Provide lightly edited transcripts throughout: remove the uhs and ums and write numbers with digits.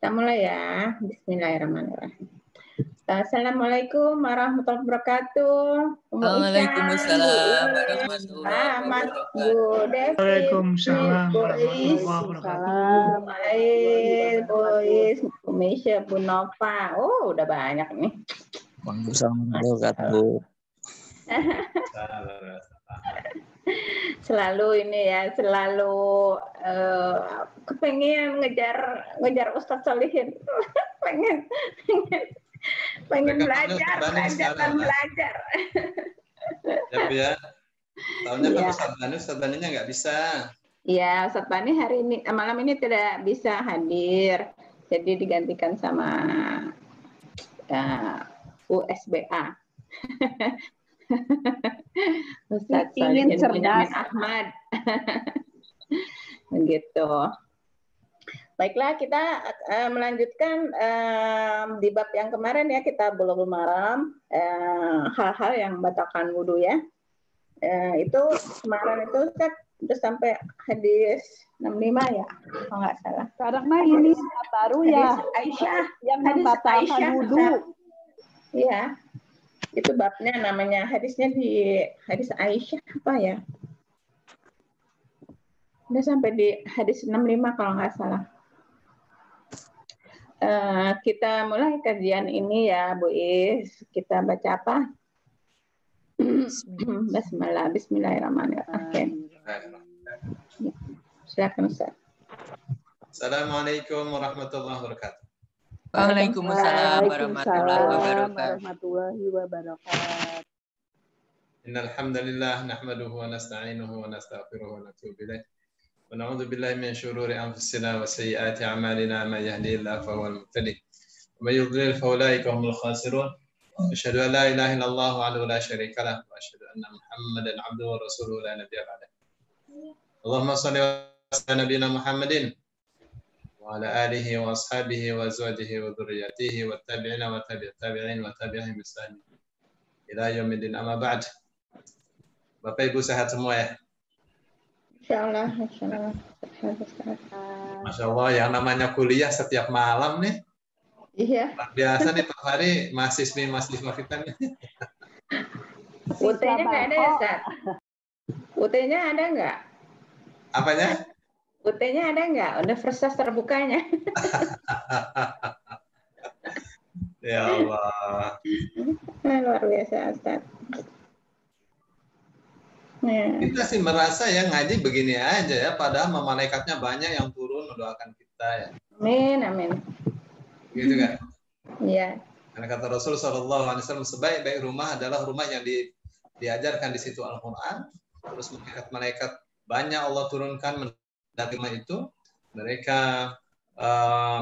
Kita mulai ya. Bismillahirrahmanirrahim. Assalamualaikum warahmatullahi wabarakatuh. Waalaikumsalam warahmatullahi wabarakatuh. Bu Devi, Waalaikumsalam Bu warahmatullahi Is, wabarakatuh. Baik, Bu Is, Bu Misha, Bu Nova. Oh, udah banyak nih. Waalaikumsalam warahmatullahi wabarakatuh. Selalu ini ya, selalu kepengen ngejar Ustadz Solihin. pengen belajar. Ya. Tahunnya kan Ya. Ustadz Baninya nggak bisa. Iya, Ustadz Bani hari ini malam ini tidak bisa hadir, jadi digantikan sama USBA. Ustadz Solihin Binyamin Ahmad. Begitu. Baiklah, kita melanjutkan di bab yang kemarin ya, kita Bulughul Maram, hal-hal yang membatalkan wudhu ya. Itu kemarin itu udah sampai hadis 65 ya, kalau nggak salah. Sekarang mah ini baru ya, Aisyah yang membatalkan wudhu. Iya, itu babnya namanya, hadisnya di hadis Aisyah apa ya? Udah sampai di hadis 65 kalau nggak salah. Kita mulai kajian ini ya, Bu Is. Kita baca apa? Bismillahirrahmanirrahim. Silakan Ustaz. Assalamualaikum warahmatullahi wabarakatuh. Waalaikumsalam warahmatullahi wabarakatuh. Innal hamdalillah nahmaduhu wa nasta'inuhu wa nastaghfiruhu wa natubu ilaih. Wa na'udzu billahi min shururi anfusina wa sayyiati a'malina man yahdihillahu fahuwal muhtadi wa may yudlil fa ulaika humul khasirun. Asyhadu an la ilaha illallah wahdahu la syarika lah wa asyhadu anna Muhammadan 'abduhu wa rasuluhu la nabiyya ba'dah. Allahumma shalli ala nabiyyina Muhammadin wa ala alihi wa ashabihi wa azwajihi wa dhurriyyatihi wa tabi'ina wa tabi'in wa tabi'ihim bi ihsan ila yaumil amma ba'd. Bapak Ibu sehat semua ya? Insyaallah. Masya Allah, yang namanya kuliah setiap malam nih. Iya. Biasa nih per hari mahasiswa kita nih. UT-nya nggak ada ya, Ustaz? UT-nya ada nggak? Apanya? UT-nya ada nggak? Universitas terbukanya. Ya Allah. Luar biasa, Ustaz. Ya. Kita sih merasa ya ngaji begini aja ya, padahal malaikatnya banyak yang turun mendoakan kita ya. Amin, amin. Gitu kan? Iya. Karena kata Rasul SAW, sebaik-baik rumah adalah rumah yang diajarkan di situ Al-Quran. Terus malaikat banyak Allah turunkan mendatangi rumah itu. Mereka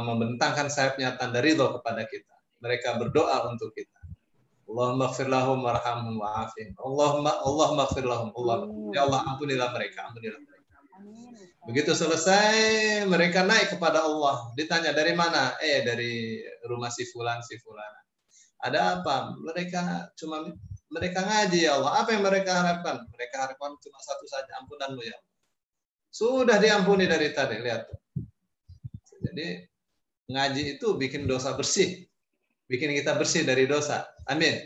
membentangkan sayapnya tanda ridho kepada kita. Mereka berdoa untuk kita. Allahumma ighfir lahum warhamhum wa'afihim. Allahumma ighfir lahum. Ya Allah, ampunilah mereka. Begitu selesai, mereka naik kepada Allah. Ditanya dari mana? Dari rumah si fulan, si fulana. Ada apa? Mereka ngaji ya Allah. Apa yang mereka harapkan? Mereka harapkan cuma satu saja, ampunanmu ya Allah. Sudah diampuni dari tadi, lihat. Jadi ngaji itu bikin dosa bersih. Bikin kita bersih dari dosa. Amin.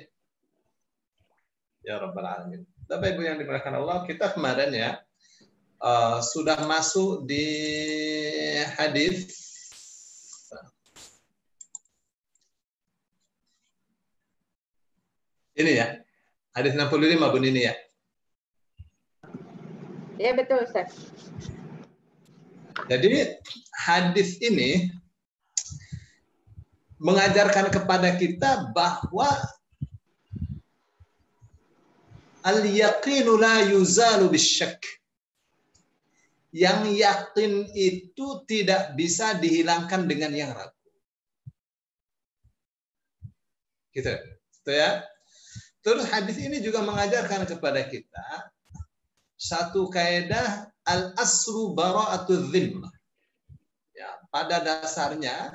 Ya Rabbal Alamin. Bapak Ibu yang dimuliakan Allah, kita kemarin ya sudah masuk di hadis ini ya. Hadis 65 Bun ini ya. Ya betul, Ustaz. Jadi hadis ini mengajarkan kepada kita bahwa al-yaqinu la yuzalu bisyak. Yang yakin itu tidak bisa dihilangkan dengan yang ragu. Gitu. Itu ya. Terus hadis ini juga mengajarkan kepada kita satu kaidah al-aslu bara'atul dhimmah. Ya, pada dasarnya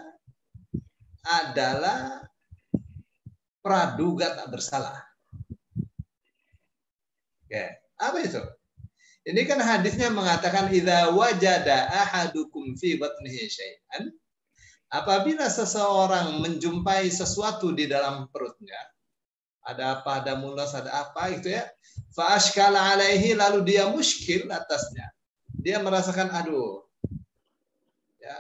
adalah praduga tak bersalah. Oke, apa itu? Ini kan hadisnya mengatakan idza wajada ahadukum fi batnihi syai'an Apabila seseorang menjumpai sesuatu di dalam perutnya, ada apa, ada mulas, ada apa itu ya, fa ashkala alaihi, lalu dia muskil atasnya. Dia merasakan aduh. Ya.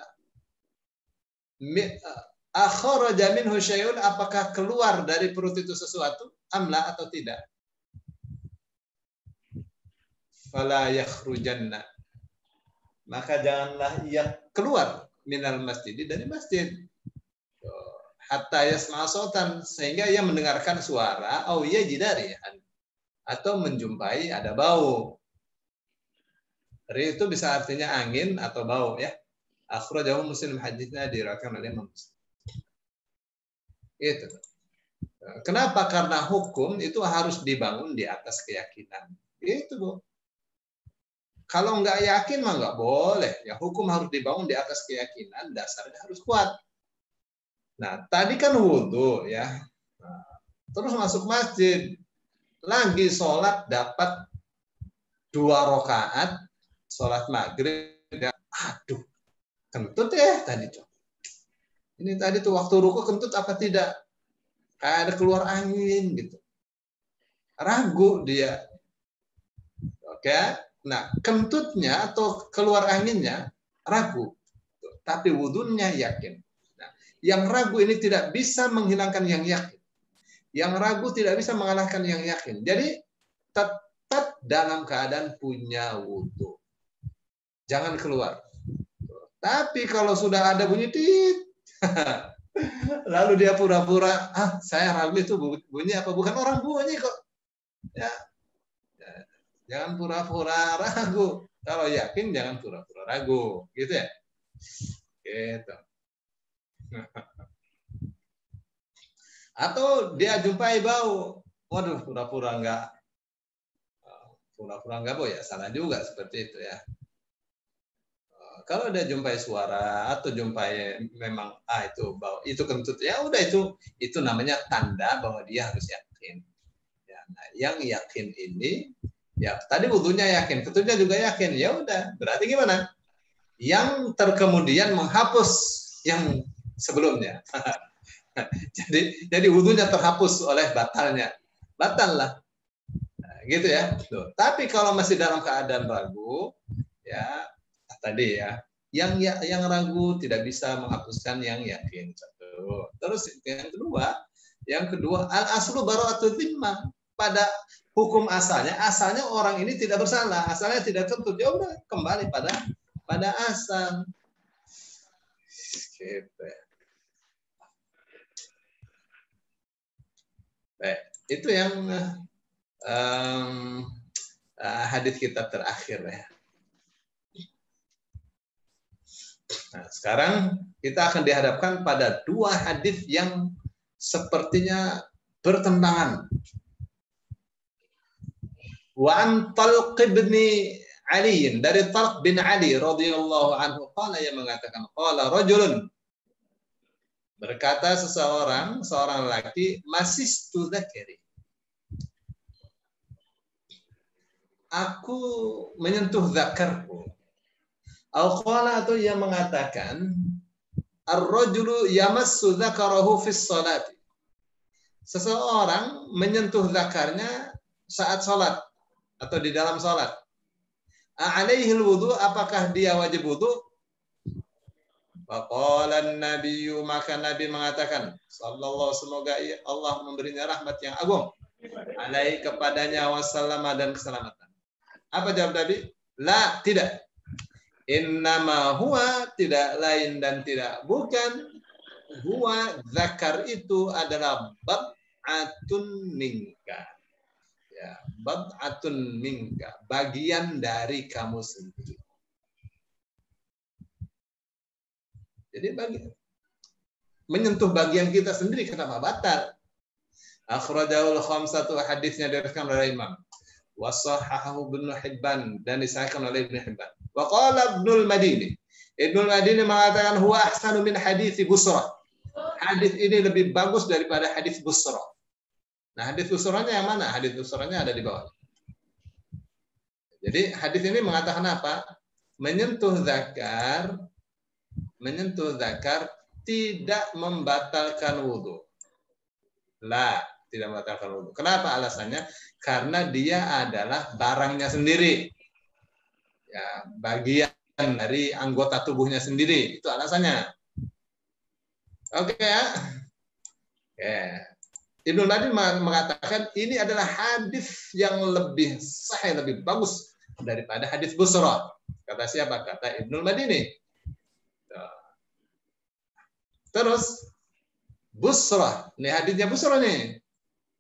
Akhraja minhu syai'un, apakah keluar dari perut itu sesuatu, amla atau tidak? Fala yakhrujanna, maka janganlah ia keluar minal masjid, dari masjid, hatta yasma'a sautan, sehingga ia mendengarkan suara, au yajidarihan, atau menjumpai ada bau. Rih itu bisa artinya angin atau bau ya. Akhrajahu Muslim, hadisnya diriwayatkan oleh Imam Muslim. Itu. Kenapa? Karena hukum itu harus dibangun di atas keyakinan. Itu, Bu. Kalau nggak yakin mah nggak boleh. Ya, hukum harus dibangun di atas keyakinan, dasarnya harus kuat. Nah, tadi kan wudhu ya. Nah, terus masuk masjid, lagi sholat dapat 2 rakaat, sholat maghrib. Ya, aduh, kentut ya tadi tuh. Ini tadi tuh waktu ruku kentut apa tidak? Kayak ada keluar angin gitu. Ragu dia. Oke. Nah, kentutnya atau keluar anginnya ragu, tapi wudhunya yakin. Nah, yang ragu ini tidak bisa menghilangkan yang yakin. Yang ragu tidak bisa mengalahkan yang yakin. Jadi tetap dalam keadaan punya wudhu. Jangan keluar. Tapi kalau sudah ada bunyi tit, lalu dia pura-pura, saya ragu itu bunyi apa? Bukan orang bunyi kok. Ya. Jangan pura-pura ragu. Kalau yakin jangan pura-pura ragu, gitu ya. Gitu. Atau dia jumpai bau, waduh pura-pura enggak bau ya, salah juga seperti itu ya. Kalau dia jumpai suara atau jumpai memang itu bau, itu kentut, ya udah itu namanya tanda bahwa dia harus yakin. Ya, nah, yang yakin ini ya, tadi wudhunya yakin, kentutnya juga yakin. Ya udah, berarti gimana? Yang terkemudian menghapus yang sebelumnya. jadi wudhunya terhapus oleh batalnya. Batal lah. Nah, gitu ya. Tuh. Tapi kalau masih dalam keadaan ragu, ya tadi ya, yang ragu tidak bisa menghapuskan yang yakin. Satu. Terus yang kedua, al-aslu bara'atu dzimmah. Pada hukum asalnya orang ini tidak bersalah, asalnya tidak kentut, ya udah kembali pada asal. Gitu. Itu yang hadis kita terakhir ya. Nah, sekarang kita akan dihadapkan pada 2 hadis yang sepertinya bertentangan. Wa an Talq bin Ali, dari Talq bin Ali radhiyallahu anhu, qala, yang mengatakan, qala rajulun, berkata seorang laki, masistu dzakari, aku menyentuh zakarku. Al-qala, atau ia mengatakan, ar-rajulu yamassu dzakarahu fis salati, seseorang menyentuh zakarnya saat salat atau di dalam salat. Alaihil wudu, apakah dia wajib wudu? Faqala an-nabiyyu, maka Nabi mengatakan, sallallahu, semoga Allah memberinya rahmat yang agung, alaihi, kepadanya, wasallam, dan keselamatan. Apa jawab Nabi? La, tidak. Innama huwa, tidak lain dan tidak bukan, huwa, zakar itu adalah bad'atun minka. Ya, bad'atun minka, bagian dari kamu sendiri. Jadi menyentuh bagian kita sendiri, kenapa batal? Akhrajahul khamsatu, hadisnya diriwayatkan oleh Imam. Wa shahahahu Ibnu Hibban, dan disahihkan oleh Ibnu Hibban. Wa qala Ibnul Madini, Ibnul Madini mengatakan huwa ahsanu min hadits Busra. Hadis ini lebih bagus daripada hadis Busra. Nah, hadis Busranya yang mana? Hadis Busranya ada di bawah. Jadi hadis ini mengatakan apa? Menyentuh zakar tidak membatalkan wudhu. Lah, tidak membatalkan wudhu. Kenapa alasannya? Karena dia adalah barangnya sendiri. Ya, bagian dari anggota tubuhnya sendiri. Itu alasannya. Oke ya. Oke. Ibnu Madini mengatakan ini adalah hadis yang lebih sahih, lebih bagus daripada hadis Busra. Kata siapa? Kata Ibnu Madini. Terus Busra, ini hadisnya Busra nih.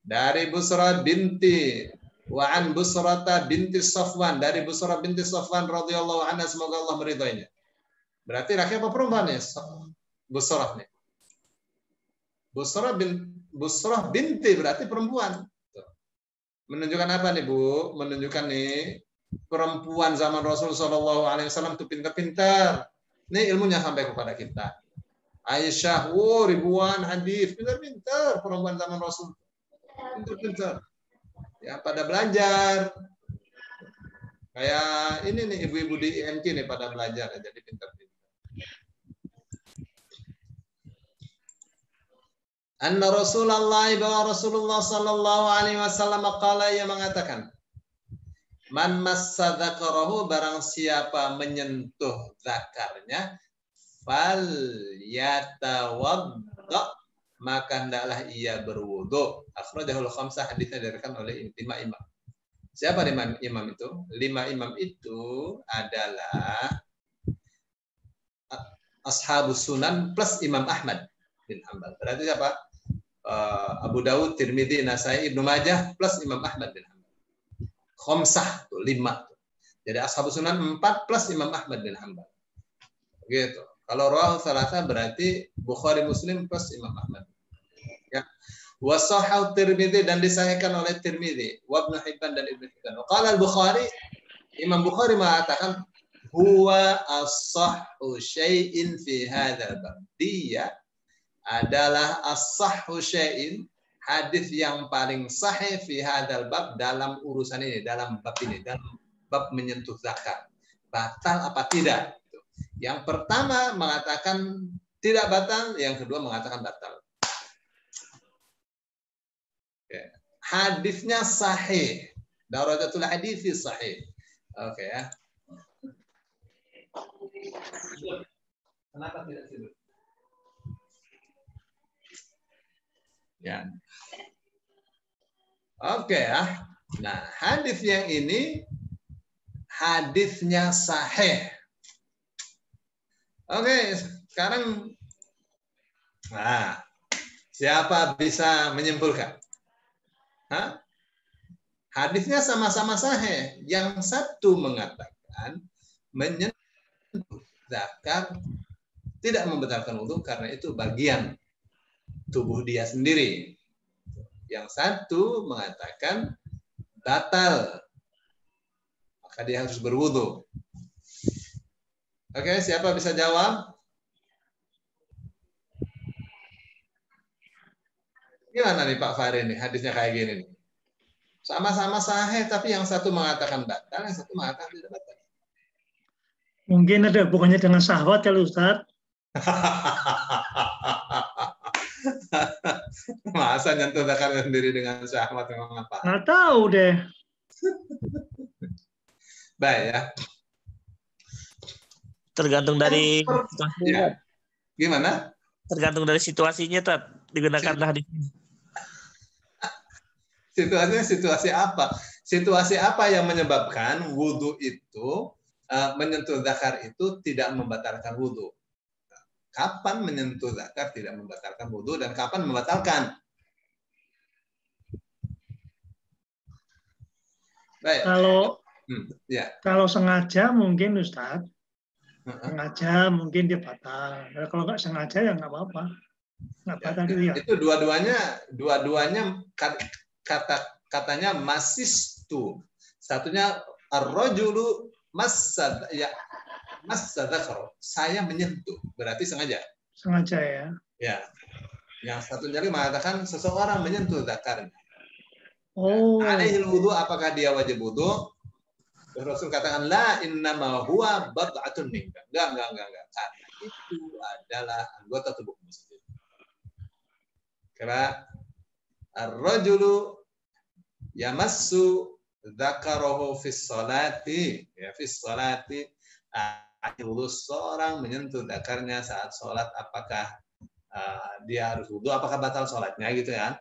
Dari Busra binti Wa'an Busrata binti Safwan, dari Busra binti Safwan radhiyallahu anha, semoga Allah meridainya. Berarti laki apa perempuan nih? Busra nih. Busra binti berarti perempuan. Menunjukkan apa nih, Bu? Menunjukkan nih perempuan zaman Rasul sallallahu alaihi wasallam itu pintar-pintar. Ini ilmunya sampai kepada kita. Aisyah, ribuan hadis, pintar-pintar perempuan zaman Rasul. Pintar-pintar. Ya, pada belajar. Kayak ini nih ibu-ibu di IMK nih pada belajar, jadi pintar-pintar. Anna Rasulullah bahwa Rasulullah sallallahu alaihi wasallam qala, ia mengatakan, man massa dzakarahu, barang siapa menyentuh zakarnya, fal yatawadda, maka hendaklah ia berwudu. Akhrajahul khamsah, hadisnya diriwayatkan oleh 5 imam. Siapa 5 imam itu? 5 imam itu adalah ashabus sunan plus Imam Ahmad bin Hanbal. Berarti siapa? Abu Dawud, Tirmidzi, Nasai, Ibnu Majah plus Imam Ahmad bin Hanbal. Khamsah tuh 5. Jadi ashabus sunan 4 plus Imam Ahmad bin Hanbal. Gitu. Kalau rawahu tsalatsa berarti Bukhari, Muslim plus Imam Ahmad. Ya. Wa sahhahu Tirmidzi, dan disahihkan oleh Tirmidzi, wa Ibnu Hibban dan Ibnu Hibban. Qala al-Bukhari, Imam Bukhari mengatakan huwa as-sahhu syai'in fi hadzal bab. Dia adalah as-sahhu syai'in, hadis yang paling sahih fi hadzal bab, dalam urusan ini, dalam bab ini, dalam bab menyentuh zakat. Batal apa tidak? Yang pertama mengatakan tidak batal, yang kedua mengatakan batal. Hadisnya sahih. Darajatul hadisi sahih. Oke ya. Kenapa tidak tidur? Ya. Oke ya. Nah, hadis yang ini hadisnya sahih. Oke, sekarang siapa bisa menyimpulkan? Hadisnya sama-sama sahih. Yang satu mengatakan menyentuh zakar tidak membatalkan wudu karena itu bagian tubuh dia sendiri. Yang satu mengatakan batal, maka dia harus berwudu. Oke, siapa bisa jawab? Gimana nih Pak Fahri nih, hadisnya kayak gini nih. Sama-sama sahih, tapi yang satu mengatakan batal, yang satu mengatakan tidak batal. Mungkin ada hubungannya dengan syahwat kalau Ustaz. Masa nyentuh zakar sendiri dengan syahwat memang apa? Nggak tahu deh. Baik ya. Tergantung dari situasinya. Ya. Gimana? Tergantung dari situasinya, Tat. Digunakan hadis. Situasinya situasi apa? Situasi apa yang menyebabkan wudhu itu, menyentuh zakar itu tidak membatalkan wudhu? Kapan menyentuh zakar tidak membatalkan wudhu dan kapan membatalkan? Baik. Kalau sengaja mungkin Ustaz, sengaja mungkin dia batal. Kalau nggak sengaja ya nggak apa-apa. Nggak batal itu ya. Itu dua-duanya katanya masistu. Satunya ar-rajulu massa dzakar. Saya menyentuh, berarti sengaja. Sengaja ya. Ya. Yang satunya lagi mengatakan seseorang menyentuh zakarnya. Oh. Alaihil wudu, apakah dia wajib wudu? Rasul katakan la innama huwa bad'atun minka. Enggak. Karena itu adalah anggota tubuhmu sendiri. Karena ar-rajulu yamassu dzakarahu fis salati, ya fis salati, seorang menyentuh dzakarnya saat sholat, apakah dia harus wudu, apakah batal sholatnya gitu ya.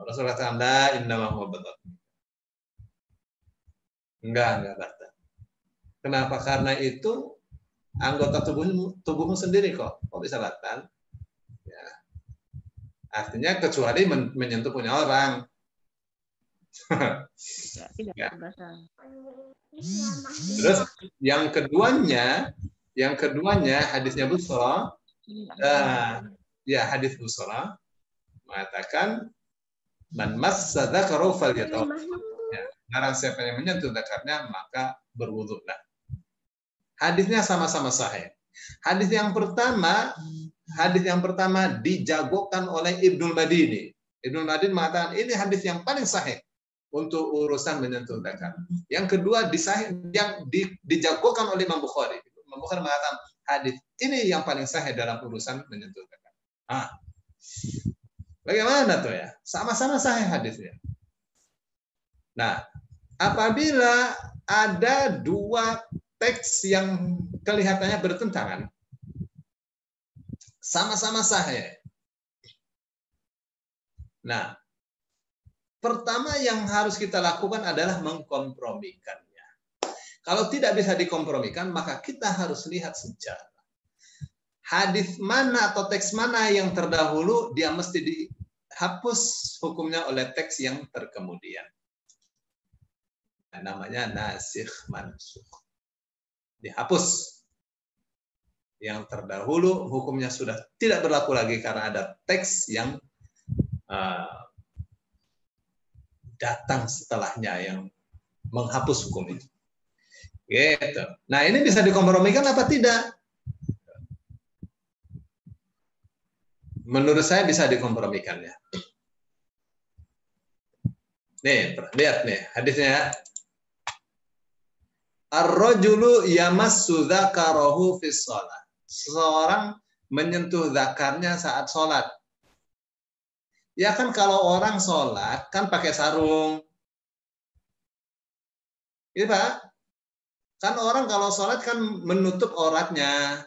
Rasul katakan la innama huwa bad'atun. Enggak batal. Kenapa? Karena itu anggota tubuhmu sendiri kok bisa batal? Ya. Artinya kecuali menyentuh punya orang. Ya. Terus yang keduanya hadisnya Busra, ya hadis Busra mengatakan man massa dzakarahu falyatawadda. Ya, barang siapa yang menyentuh dzakarnya maka berwudhulah. Hadisnya sama-sama sahih. Hadis yang pertama dijagokan oleh Ibnul Madini. Ibnul Madini mengatakan ini hadis yang paling sahih untuk urusan menyentuh dzakar. Yang kedua yang dijagokan oleh Imam Bukhari. Imam Bukhari mengatakan hadis ini yang paling sahih dalam urusan menyentuh dzakar. Bagaimana tuh ya? Sama-sama sahih hadisnya. Nah, apabila ada dua teks yang kelihatannya bertentangan, sama-sama sahih. Nah, pertama yang harus kita lakukan adalah mengkompromikannya. Kalau tidak bisa dikompromikan, maka kita harus lihat sejarah. Hadis mana atau teks mana yang terdahulu, dia mesti dihapus hukumnya oleh teks yang terkemudian. Namanya nasikh mansukh. Dihapus. Yang terdahulu hukumnya sudah tidak berlaku lagi karena ada teks yang datang setelahnya yang menghapus hukum itu. Gitu. Nah, ini bisa dikompromikan apa tidak? Menurut saya bisa dikompromikan ya. Nih, lihat nih hadisnya. Ar-rajulu yamassu dzakarahu fis shalah. Seseorang menyentuh zakarnya saat sholat. Ya kan kalau orang sholat kan pakai sarung. Iya Pak? Kan orang kalau sholat kan menutup auratnya.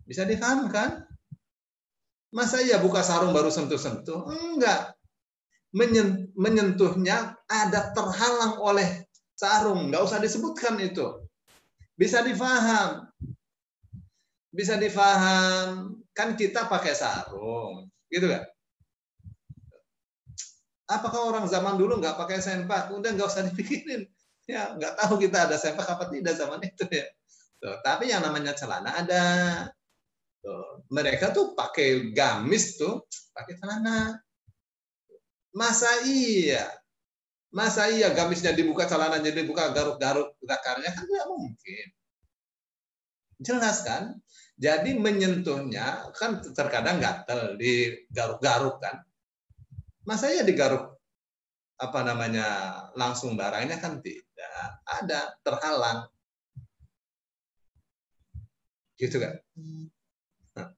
Bisa dipaham kan? Masa iya buka sarung baru sentuh-sentuh? Enggak. Menyentuhnya ada terhalang oleh sarung, nggak usah disebutkan itu. Bisa difaham. Bisa difaham. Kan kita pakai sarung, gitu kan? Apakah orang zaman dulu nggak pakai sempak? Udah nggak usah dipikirin. Ya, nggak tahu kita ada sempak apa tidak zaman itu ya. Tuh, tapi yang namanya celana ada. Tuh, mereka tuh pakai gamis tuh, pakai celana. Masa iya gamisnya dibuka, celananya dibuka, garuk-garuk zakarnya kan tidak mungkin. Jelas kan? Jadi menyentuhnya kan terkadang gatel, digaruk-garuk kan. Masa iya digaruk langsung barangnya kan tidak. Ada terhalang. Gitu kan? Nah,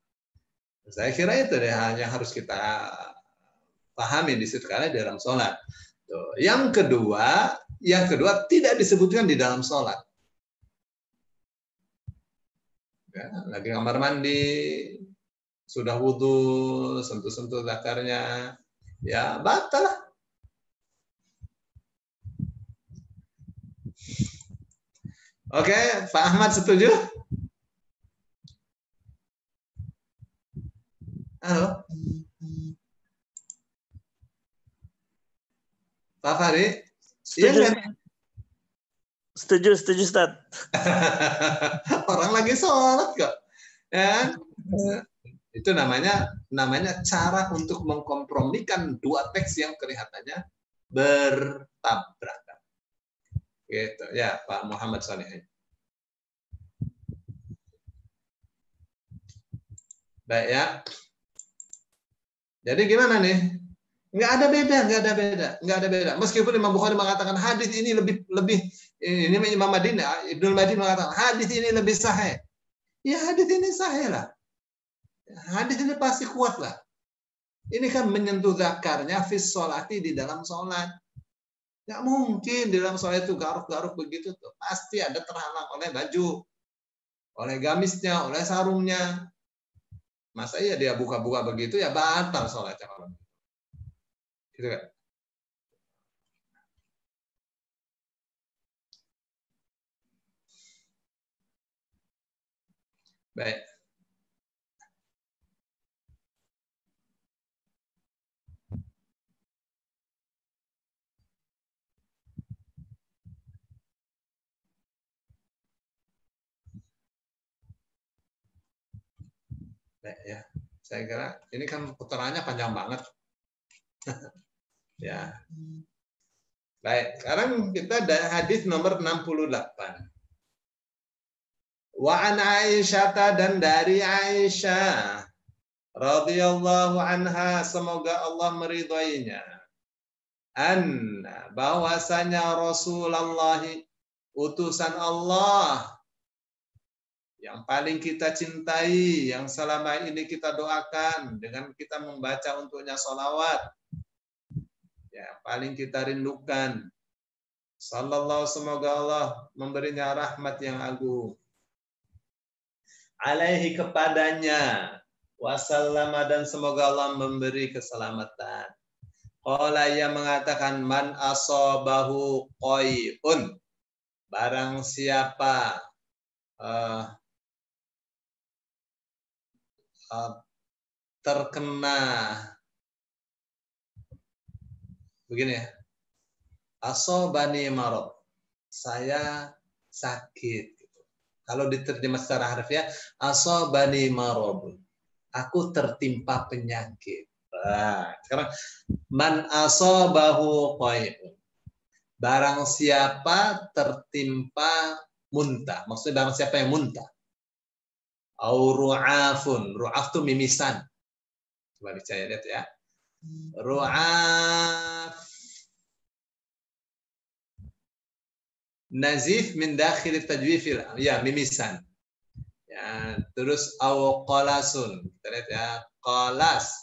saya kira itu deh yang harus kita pahami di situ karena dalam sholat. Tuh. Yang kedua tidak disebutkan di dalam sholat. Ya, lagi kamar mandi, sudah wudhu, sentuh-sentuh zakarnya, ya batal. Oke, Pak Ahmad setuju? Halo? Pak Fahri? Setuju. Iya, kan? Setuju, Ustaz. Orang lagi sholat kok. Ya. Itu namanya cara untuk mengkompromikan dua teks yang kelihatannya bertabrakan. Gitu ya, Pak Muhammad Salihin. Baik ya. Jadi gimana nih? Nggak ada beda. Meskipun Imam Bukhari mengatakan hadis ini ini Imam Ibnu Madini mengatakan hadis ini lebih sahih. Ya hadis ini sahih lah. Hadis ini pasti kuat lah. Ini kan menyentuh zakarnya fis sholati di dalam sholat. Nggak mungkin di dalam sholat itu garuk-garuk begitu tuh. Pasti ada terhalang oleh baju, oleh gamisnya, oleh sarungnya. Masa iya dia buka-buka begitu ya batal sholatnya. Gitu kan? Baik. Baik ya. Saya kira ini kan puterannya panjang banget. Ya. Baik, sekarang kita ada hadis nomor 68. Wa an Aisyah, dan dari Aisyah radhiyallahu anha, semoga Allah meridhoinya, anna, bahwasanya Rasulullah, utusan Allah yang paling kita cintai, yang selama ini kita doakan dengan kita membaca untuknya sholawat, ya paling kita rindukan, sallallahu, semoga Allah memberinya rahmat yang agung, alaihi, kepadanya, wasallama, dan semoga Allah memberi keselamatan. Qala, ia mengatakan, man asabahu qai'un, barang siapa terkena, begini ya, asobani marad, saya sakit. Kalau diterjemah secara harfiah, asobani marad, aku tertimpa penyakit. Nah, sekarang man asobahu qai'un, barang siapa tertimpa muntah, maksudnya barang siapa yang muntah. Au ru'afun, ru'af itu mimisan. Coba saya lihat ya. Ru'af, nazif min dakhil tajwifil, ya mimisan. Ya, terus au qalasun, kita lihat ya, qalas.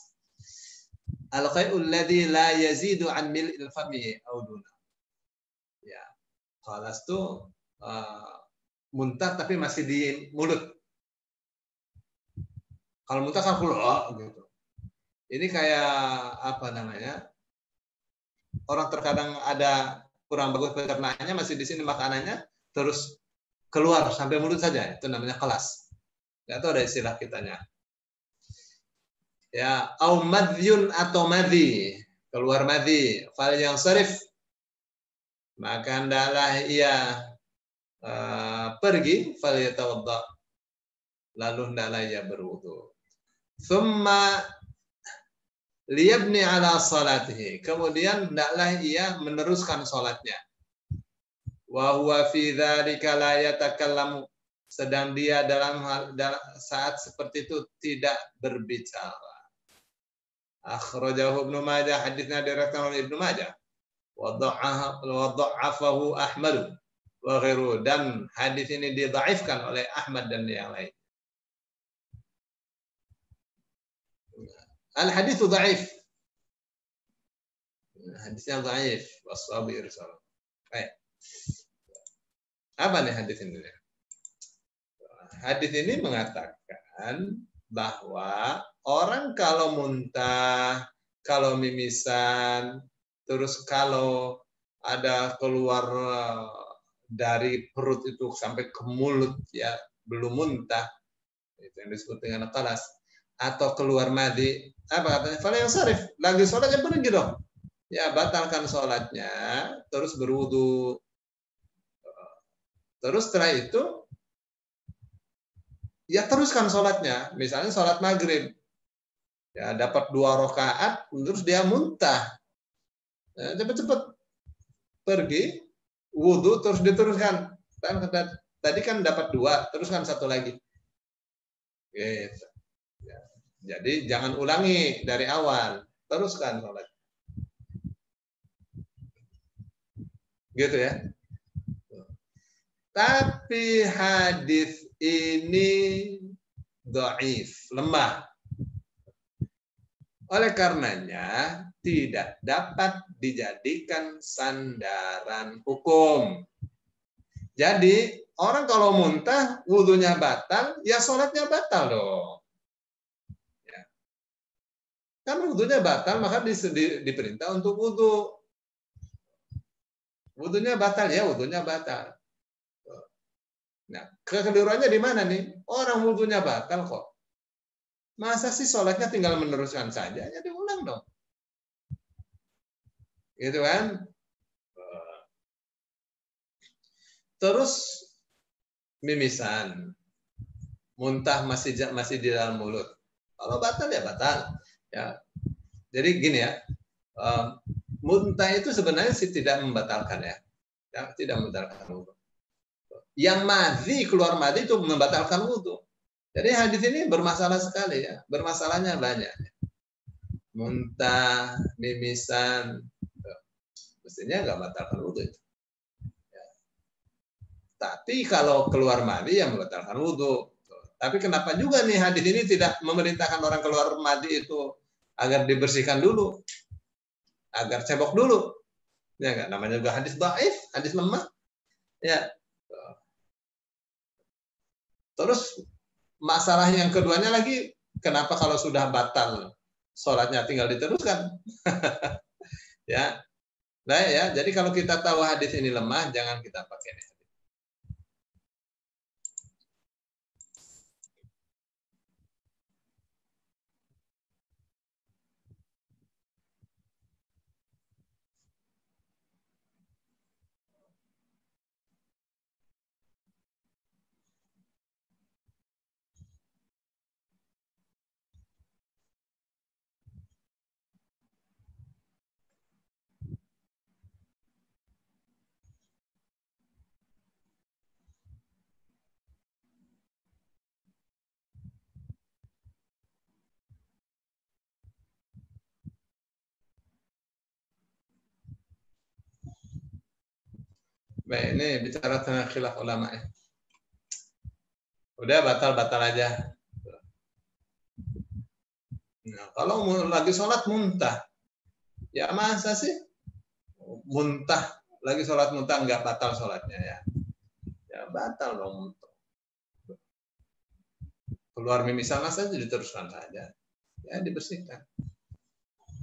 Al-qai'ul ladzi la yazidu an mil'il fami au duna. Ya, qalas itu muntah tapi masih di mulut. Kalau muntah kan keluar gitu. Ini kayak apa namanya? Orang terkadang ada kurang bagus pencernaannya, masih di sini makanannya terus keluar sampai mulut saja, itu namanya kelas. Nggak tahu ada istilah kitanya. Ya, au madhyun, atau madhi, keluar madhi, fal yang syarif, maka hendaklah ia pergi, fal yatawadda, lalu hendaklah ia berwudu. Thumma liyabni ala salatihi, kemudian hendaklah ia meneruskan salatnya. Wa huwa fi dzalika la yatakallamu, sedang dia dalam saat seperti itu tidak berbicara. Akhrajahu Ibnu Majah, hadisnya diriwayatkan oleh Ibnu Majah. Wa dha'afahu Ahmad wa ghairuhu, dan hadis ini didhaifkan oleh Ahmad dan yang lain. Al-haditsu dhaif. Hadisnya dhaif, waswabu irsal. Baik. Apa nih hadis ini? Hadis ini mengatakan bahwa orang kalau muntah, kalau mimisan, terus kalau ada keluar dari perut itu sampai ke mulut, ya belum muntah, itu yang disebut dengan qalas, atau keluar madhi, apa katanya? Fala yang syarif, lagi sholatnya pergi dong. Ya batalkan sholatnya, terus berwudu. Terus setelah itu, ya teruskan sholatnya. Misalnya sholat maghrib, ya dapat 2 rakaat, terus dia muntah. Ya, cepat-cepat pergi, wudu, terus diteruskan. Tadi kan dapat 2, teruskan 1 lagi. Gitu. Ya. Jadi jangan ulangi dari awal, teruskan sholat. Gitu ya. Tapi hadis ini dhaif, lemah. Oleh karenanya tidak dapat dijadikan sandaran hukum. Jadi orang kalau muntah wudunya batal, ya sholatnya batal dong. Ya. Kan wudunya batal, maka diperintah untuk wudu. Wudunya batal, ya wudunya batal. Nah, kekeliruannya di mana nih? Orang wudunya batal kok. Masa sih sholatnya tinggal meneruskan saja? Ya diulang dong. Gitu kan? Terus mimisan. Muntah masih di dalam mulut. Kalau batal ya batal. Ya. Jadi gini ya. Muntah itu sebenarnya sih tidak membatalkan ya. Ya, tidak membatalkan wudu. Yang madhi, keluar madhi itu membatalkan wudu. Jadi hadis ini bermasalah sekali ya. Bermasalahnya banyak. Muntah, mimisan, mestinya nggak batalkan wudu itu. Ya. Tapi kalau keluar madhi yang membatalkan wudu. Tapi kenapa juga nih hadis ini tidak memerintahkan orang keluar madhi itu agar dibersihkan dulu, agar cebok dulu? Ya nggak, namanya juga hadis dhaif, hadis lemah. Ya. Terus masalah yang keduanya lagi, kenapa kalau sudah batal sholatnya tinggal diteruskan? Ya, nah ya. Jadi kalau kita tahu hadis ini lemah, jangan kita pakai ini. Baik, ini bicara tentang khilaf ulama ya. Udah batal-batal aja. Nah, kalau lagi sholat muntah, ya masa sih muntah lagi sholat muntah nggak batal sholatnya ya? Ya batal dong. Keluar mimisan saja diteruskan saja, ya dibersihkan.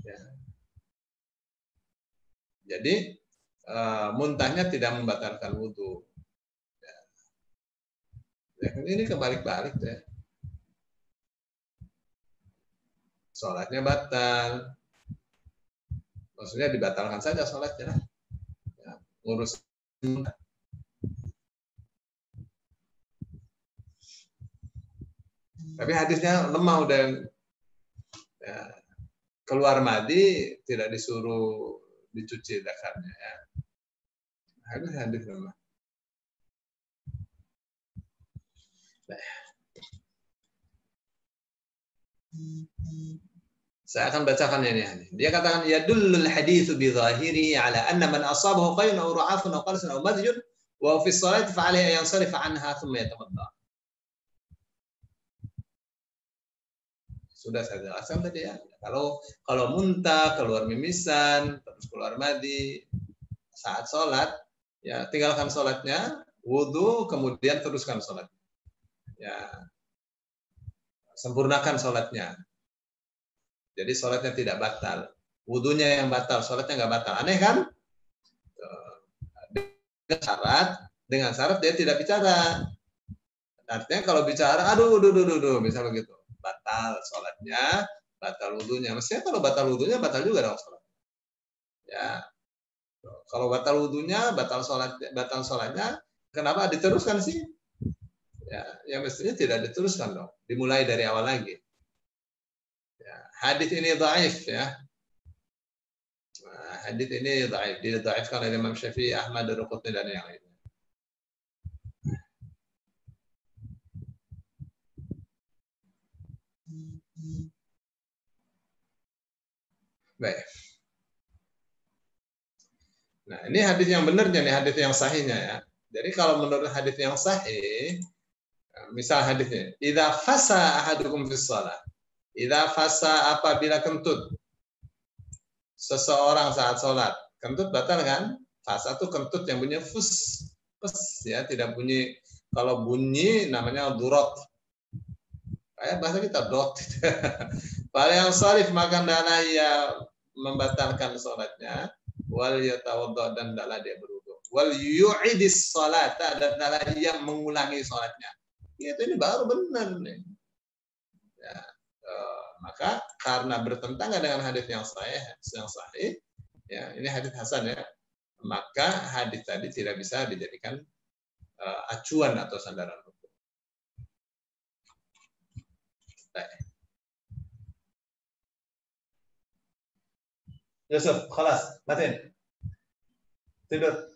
Ya. Jadi muntahnya tidak membatalkan wudu. Ya, ini kebalik-balik ya. Sholatnya batal, maksudnya dibatalkan saja sholatnya. Ya, ngurus. Tapi hadisnya lemah udah. Ya, keluar madi tidak disuruh dicuci dakarnya ya. Hadis lemah. Saya akan bacakan ini. Dia katakan yadullul haditsu bi dhahirihi ala anna man asabahu qayn aw ra'afun aw qalsun aw madjun wa fi as-salati fa alayhi an yansarif anha thumma yatawadda. Sudah saya jelaskan tadi ya. Kalau muntah, keluar mimisan, terus keluar madi saat sholat, ya tinggalkan sholatnya, wudu, kemudian teruskan sholat. Ya, sempurnakan sholatnya. Jadi sholatnya tidak batal. Wudunya yang batal, sholatnya nggak batal. Aneh kan? Dengan syarat dia tidak bicara. Artinya kalau bicara, aduh, bisa begitu. Batal sholatnya, batal wudunya. Mestinya kalau batal wudunya, batal juga dong sholat. Ya, kalau batal wudunya, batal sholatnya, kenapa diteruskan sih? Ya mestinya tidak diteruskan dong. Dimulai dari awal lagi. Ya, hadis ini dhaif ya. Hadis ini dhaif. Didhaifkan oleh Imam Syafi'i, Ahmad, Ad-Darqutni dan yang lainnya. Baik. Nah, ini hadis yang benarnya nih, hadis yang sahihnya ya. Jadi kalau menurut hadis yang sahih, misal hadisnya, idza fasa ahadukum fis shalah. Idza fasa, apabila kentut seseorang saat sholat. Kentut batal kan? Fasa itu kentut yang bunyi fus, ya, tidak bunyi. Kalau bunyi namanya durot. Kayak bahasa kita dot. Pada yang sharif maka hendaklah ia membatalkan sholatnya. Wal yatawaddo, dan hendaklah dia berwudu. Wal yu'idis sholata, dan hendaklah ia mengulangi sholatnya. Itu ini baru benar nih. Ya, maka karena bertentangan dengan hadis yang sahih, ya, ini hadis hasan ya, maka hadis tadi tidak bisa dijadikan acuan atau sandaran hukum. Yusuf, khalas, matiin. Tidur.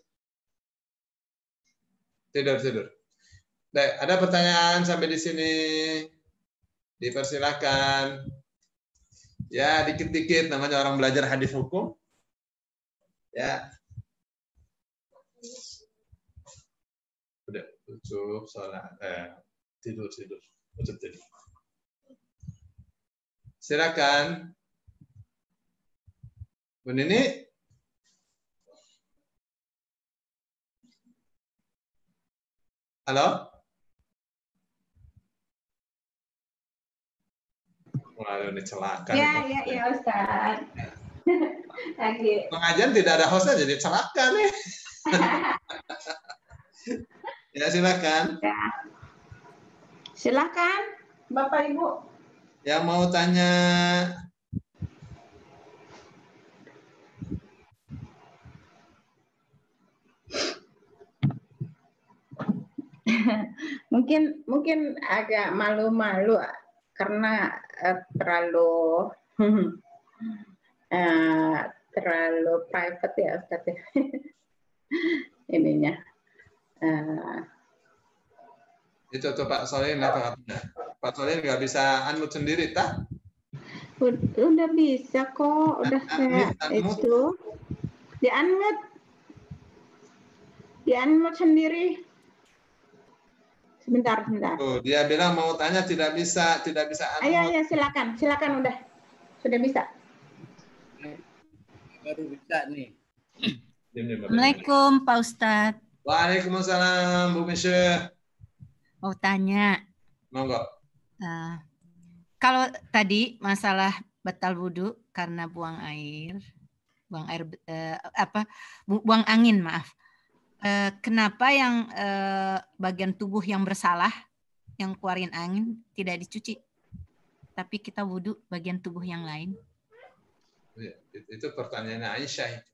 Baik, ada pertanyaan sampai di sini? Dipersilakan. Ya, dikit-dikit namanya orang belajar hadis hukum. Ya. Udah, cukup sholat. Tidur. Udah tidur. Silakan. Bu Nini. Halo? Waduh, ini celaka. Ya, Ustaz. Lagi. Pengajian tidak ada hostnya, jadi celaka nih. Ya, silakan. Ya. Silakan, Bapak Ibu. Yang mau tanya. mungkin agak malu-malu karena terlalu private ya Ustaz. Ininya. Itu tuh Pak Solihin apa? Pak Solihin nggak bisa unmute sendiri, tak? Udah bisa kok, udah saya itu di-unmute sendiri. Sebentar. Oh, dia bilang mau tanya tidak bisa unmute. Ayo, silakan udah. Sudah bisa. Baru bisa nih. Assalamualaikum Pak Ustadz. Waalaikumsalam Bu Misha. Mau tanya. Monggo. Kalau tadi masalah batal wudhu karena buang angin, maaf. Kenapa yang bagian tubuh yang bersalah, yang keluarin angin tidak dicuci, tapi kita wudhu bagian tubuh yang lain? Itu pertanyaan Aisyah.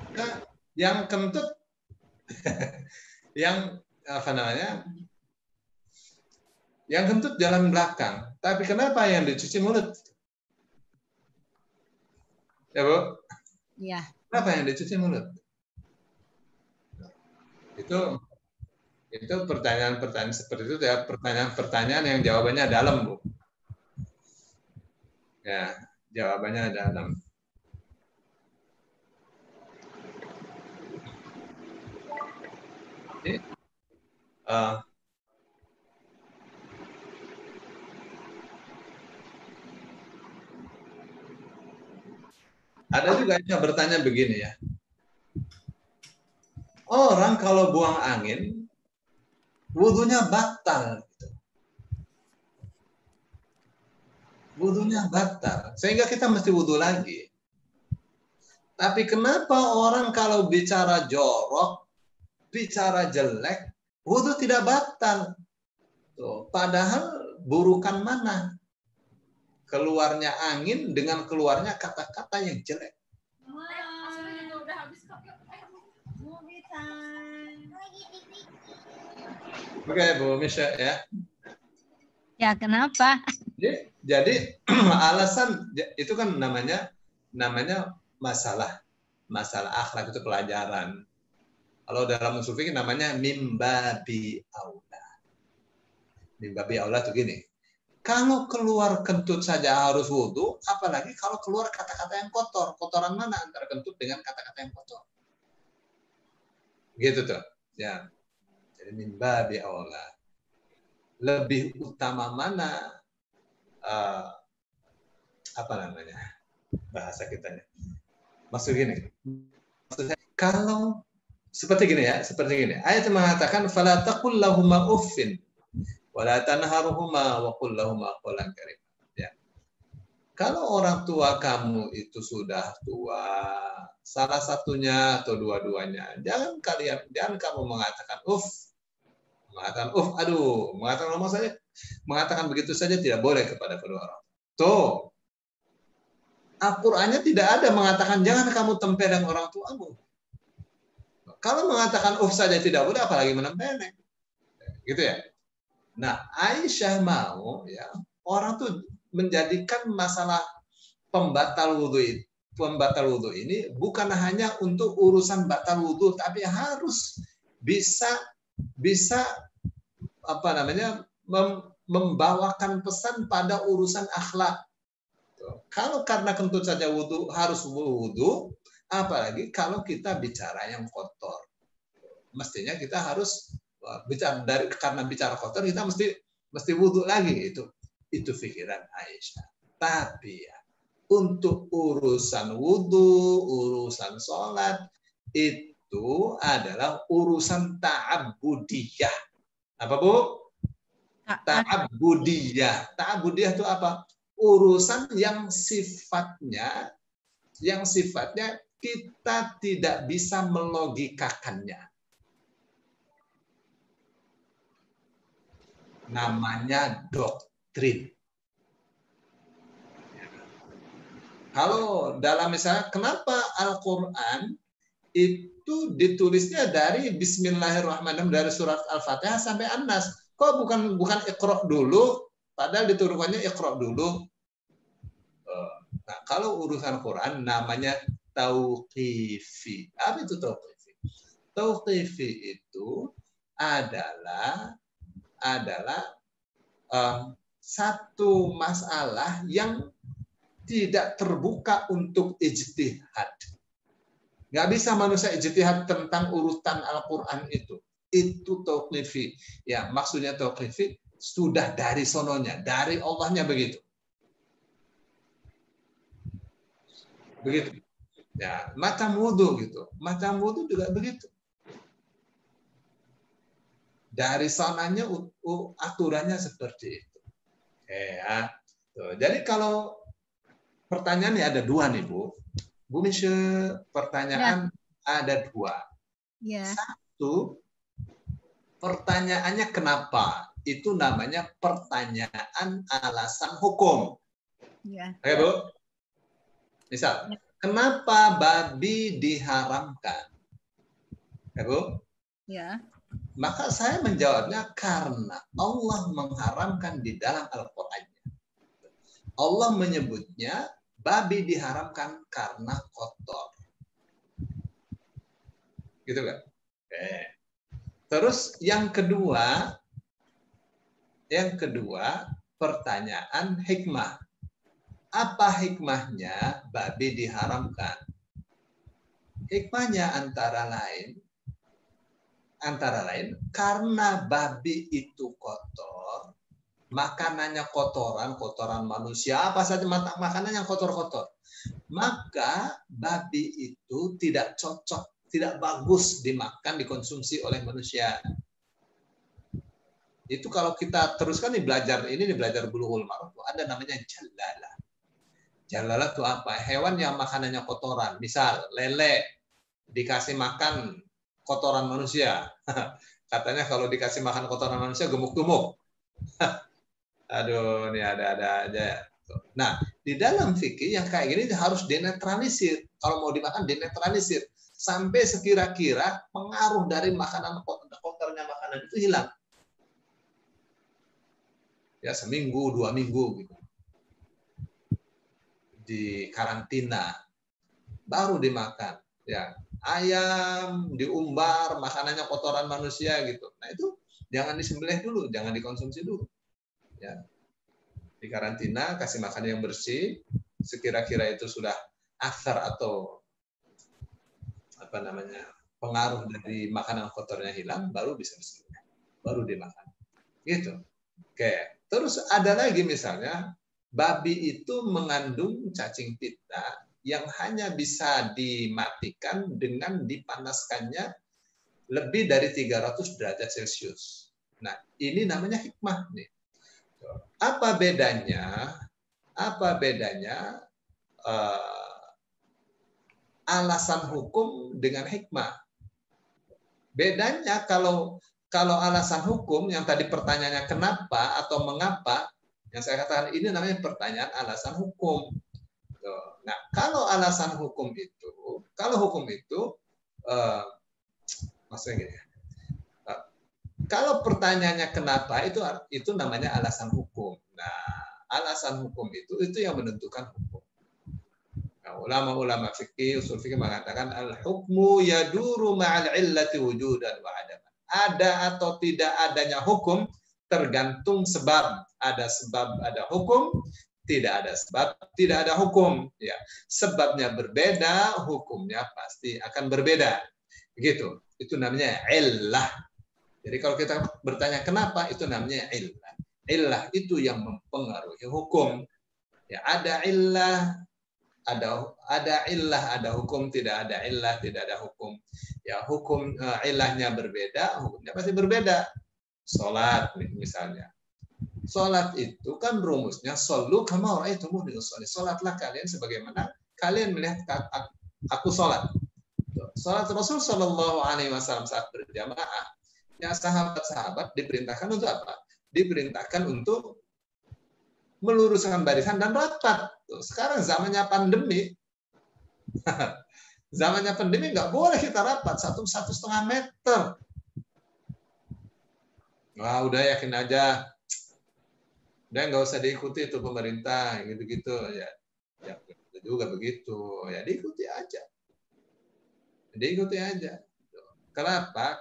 Nah, yang kentut, yang apa namanya? Yang kentut jalan belakang, tapi kenapa yang dicuci mulut? Ya Bu? Iya. Kenapa yang dicuci mulut? Itu pertanyaan-pertanyaan seperti itu ya, pertanyaan-pertanyaan yang jawabannya dalam, Bu. Ya, jawabannya dalam. Jadi, ada juga yang bertanya begini ya. Orang kalau buang angin, wudhunya batal. Wudhunya batal. Sehingga kita mesti wudhu lagi. Tapi kenapa orang kalau bicara jorok, bicara jelek, wudhu tidak batal? Tuh, padahal burukan mana? Keluarnya angin dengan keluarnya kata-kata yang jelek. Oke, Bu Misha ya. Ya, kenapa? Jadi alasan itu kan namanya masalah akhlak, itu pelajaran. Kalau dalam usul fikih namanya mimbabi aula. Mimbabi aula itu gini. Kalau keluar kentut saja harus wudhu, apalagi kalau keluar kata-kata yang kotor. Kotoran mana antara kentut dengan kata-kata yang kotor? Gitu tuh. Ya. Jadi min babi aula. Lebih utama mana apa namanya bahasa kitanya? Maksud gini. Maksudnya kalau seperti gini ya, seperti gini. Ayat mengatakan fala taqul lahumma uffin wala tanharuhuma wa qul lahumma qawlan karim. Ya. Kalau orang tua kamu itu sudah tua, salah satunya atau dua-duanya, jangan kamu mengatakan aduh, mengatakan begitu saja tidak boleh kepada kedua orang. Tuh. Al-Qur'annya tidak ada mengatakan jangan kamu tempeleng orang tuamu. Kalau mengatakan saja tidak boleh, apalagi menempeleng. Gitu ya. Nah, Aisyah mau ya orang tuh menjadikan masalah pembatal wudhu ini bukan hanya untuk urusan batal wudhu, tapi harus bisa apa namanya membawakan pesan pada urusan akhlak. Kalau karena kentut saja harus wudhu, apalagi kalau kita bicara yang kotor. Mestinya kita harus karena bicara kotor kita mesti wudhu lagi, itu pikiran Aisyah. Tapi ya untuk urusan wudhu, urusan sholat itu adalah urusan ta'abudiyah. Apa Bu? Ta'abudiyah. Ta'abudiyah itu apa? Urusan yang sifatnya kita tidak bisa melogikakannya. Namanya doktrin. Kalau dalam misalnya, kenapa Al-Quran itu ditulisnya dari Bismillahirrahmanirrahim, dari surat Al-Fatihah sampai An-Nas? Kok bukan Iqra dulu, padahal diturunkannya Iqra dulu? Nah, kalau urusan Quran namanya tauqifi. Apa itu tauqifi? Tauqifi itu adalah satu masalah yang tidak terbuka untuk ijtihad. Nggak bisa manusia ijtihad tentang urutan Al-Quran itu. Itu tauqifi. Ya, maksudnya tauqifi sudah dari sononya, dari Allahnya begitu. Begitu. Ya, macam wudhu gitu. Macam wudhu juga begitu. Dari sananya aturannya seperti itu. Ya. Tuh. Jadi kalau pertanyaannya ada dua nih Bu. Bu Misha, pertanyaan ada dua. Ya. Satu, pertanyaannya kenapa? Itu namanya pertanyaan alasan hukum. Ya. Oke Bu? Misal, kenapa babi diharamkan? Ya Bu? Ya. Maka saya menjawabnya karena Allah mengharamkan di dalam Al-Qur'annya. Allah menyebutnya babi diharamkan karena kotor. Gitu kan? Terus yang kedua pertanyaan hikmah. Apa hikmahnya babi diharamkan? Hikmahnya antara lain karena babi itu kotor, makanannya kotoran manusia, apa saja makanan yang kotor-kotor. Maka babi itu tidak cocok, tidak bagus dimakan, dikonsumsi oleh manusia. Itu kalau kita teruskan belajar Bulughul Maram, ada namanya jalalah. Jalalah itu apa? Hewan yang makanannya kotoran. Misal lele dikasih makan kotoran manusia. Katanya kalau dikasih makan kotoran manusia gemuk-gemuk. Aduh, ini ada aja. Nah, di dalam fikih yang kayak gini harus dinetralisir. Kalau mau dimakan dinetralisir sampai sekira-kira pengaruh dari makanan kotornya makanan itu hilang. Ya, seminggu, 2 minggu gitu. Di karantina baru dimakan. Ya, ayam diumbar, makanannya kotoran manusia gitu. Nah, itu jangan disembelih dulu, jangan dikonsumsi dulu. Ya. Di karantina, kasih makan yang bersih, sekira-kira itu sudah athar atau apa namanya pengaruh dari makanan kotornya hilang, baru bisa bismillah, baru dimakan. Gitu. Oke. Terus ada lagi misalnya babi itu mengandung cacing pita yang hanya bisa dimatikan dengan dipanaskannya lebih dari 300 derajat Celcius. Nah, ini namanya hikmah nih. Apa bedanya? Apa bedanya alasan hukum dengan hikmah? Bedanya kalau alasan hukum yang tadi pertanyaannya kenapa atau mengapa, yang saya katakan ini namanya pertanyaan alasan hukum. Nah, kalau alasan hukum itu, maksudnya gini, kalau pertanyaannya kenapa itu namanya alasan hukum. Nah, alasan hukum itu yang menentukan hukum. Nah, ulama-ulama fikih, usul fikih mengatakan al-hukmu yaduru ma'al illati wujudan wa adaman. Ada atau tidak adanya hukum tergantung sebab. Ada sebab, ada hukum. Tidak ada sebab, tidak ada hukum. Ya, sebabnya berbeda, hukumnya pasti akan berbeda. Begitu. Itu namanya illah. Jadi kalau kita bertanya kenapa, itu namanya illah. Illah itu yang mempengaruhi hukum. Ya, ada illah, ada hukum, tidak ada illah, tidak ada hukum. Ya, hukum illahnya berbeda, hukumnya pasti berbeda. Salat misalnya. Salat itu kan rumusnya sallu kama ra'aitumuni usolli. Salatlah kalian sebagaimana kalian melihat aku salat. Salat Rasul Shallallahu Alaihi Wasallam saat berjamaah, ya sahabat-sahabat diperintahkan untuk apa? Diperintahkan untuk meluruskan barisan dan rapat. Sekarang zamannya pandemi, zamannya pandemi nggak boleh kita rapat 1,5 meter. Wah, udah yakin aja, udah nggak usah diikuti itu pemerintah gitu-gitu ya. Ya juga begitu, ya diikuti aja. Diikuti aja. Kenapa?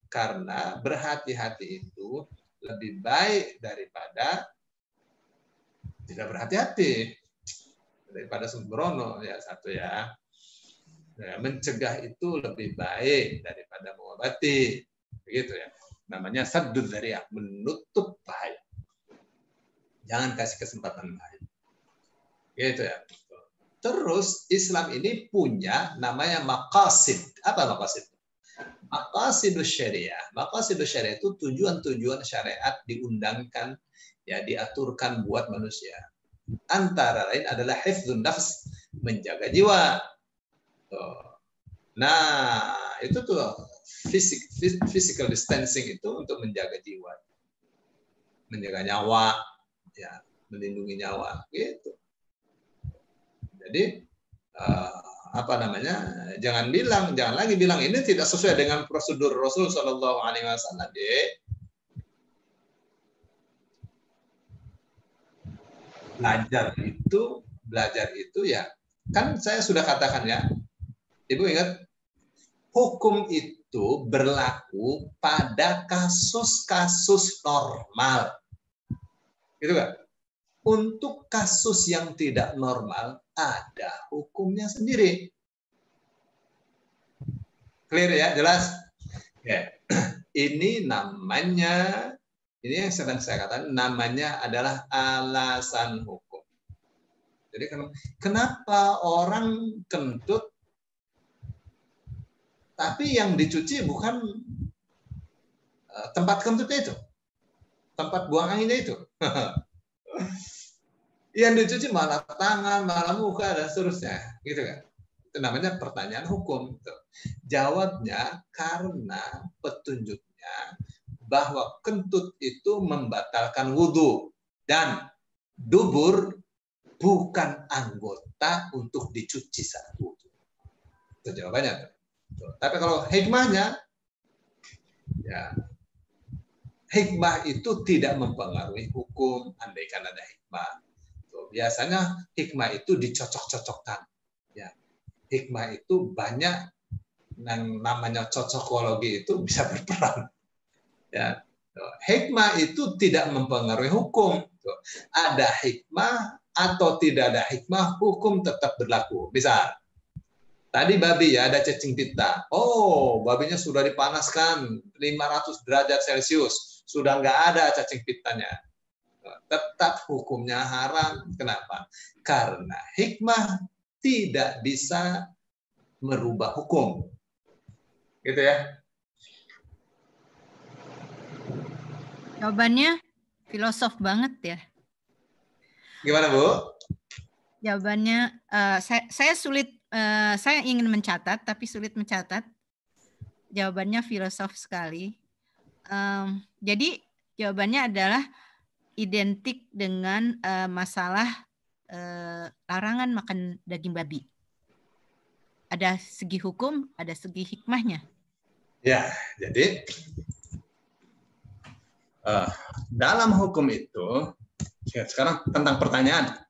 Karena berhati-hati itu lebih baik daripada tidak berhati-hati, daripada sembrono ya satu ya. Nah, mencegah itu lebih baik daripada mengobati, begitu ya. Namanya saddud dzari'ah, menutup bahaya. Jangan kasih kesempatan lain. Gitu ya. Terus Islam ini punya namanya maqasid. Apa maqasid? Maqasidus syariah. Maqasidus syariah itu tujuan-tujuan syariat diundangkan, ya diaturkan buat manusia. Antara lain adalah hifdzun nafs, menjaga jiwa. Nah, itu tuh physical distancing itu untuk menjaga jiwa. Menjaga nyawa, ya, melindungi nyawa, gitu. Jadi apa namanya? Jangan lagi bilang ini tidak sesuai dengan prosedur Rasul Shallallahu Alaihi Wasallam. Belajar itu ya kan saya sudah katakan ya. Ibu ingat hukum itu berlaku pada kasus-kasus normal, gitu kan? Untuk kasus yang tidak normal ada hukumnya sendiri. Clear ya, jelas? Ya. Ini yang sedang saya katakan namanya adalah alasan hukum. Jadi kenapa orang kentut tapi yang dicuci bukan tempat kentutnya itu, tempat buang anginnya itu. Yang dicuci malah tangan, malah muka, dan seterusnya. Gitu kan? Itu namanya pertanyaan hukum. Jawabnya karena petunjuknya bahwa kentut itu membatalkan wudhu. Dan dubur bukan anggota untuk dicuci saat wudhu. Itu jawabannya. Tapi kalau hikmahnya, ya, hikmah itu tidak mempengaruhi hukum, andaikan ada hikmah. Biasanya hikmah itu dicocok-cocokkan. Ya. Hikmah itu banyak, yang namanya cocokologi itu bisa berperan. Ya. Hikmah itu tidak mempengaruhi hukum. Tuh. Ada hikmah atau tidak ada hikmah, hukum tetap berlaku. Misal, tadi babi ya ada cacing pita. Oh, babinya sudah dipanaskan 500 derajat Celcius, sudah nggak ada cacing pitanya. Tetap hukumnya haram. Kenapa? Karena hikmah tidak bisa merubah hukum. Gitu ya. Jawabannya filosof banget ya. Gimana, Bu? Jawabannya saya sulit, saya ingin mencatat tapi sulit mencatat. Jawabannya filosof sekali. Jadi jawabannya adalah identik dengan masalah larangan makan daging babi. Ada segi hukum, ada segi hikmahnya. Ya, jadi dalam hukum itu, ya, sekarang tentang pertanyaan.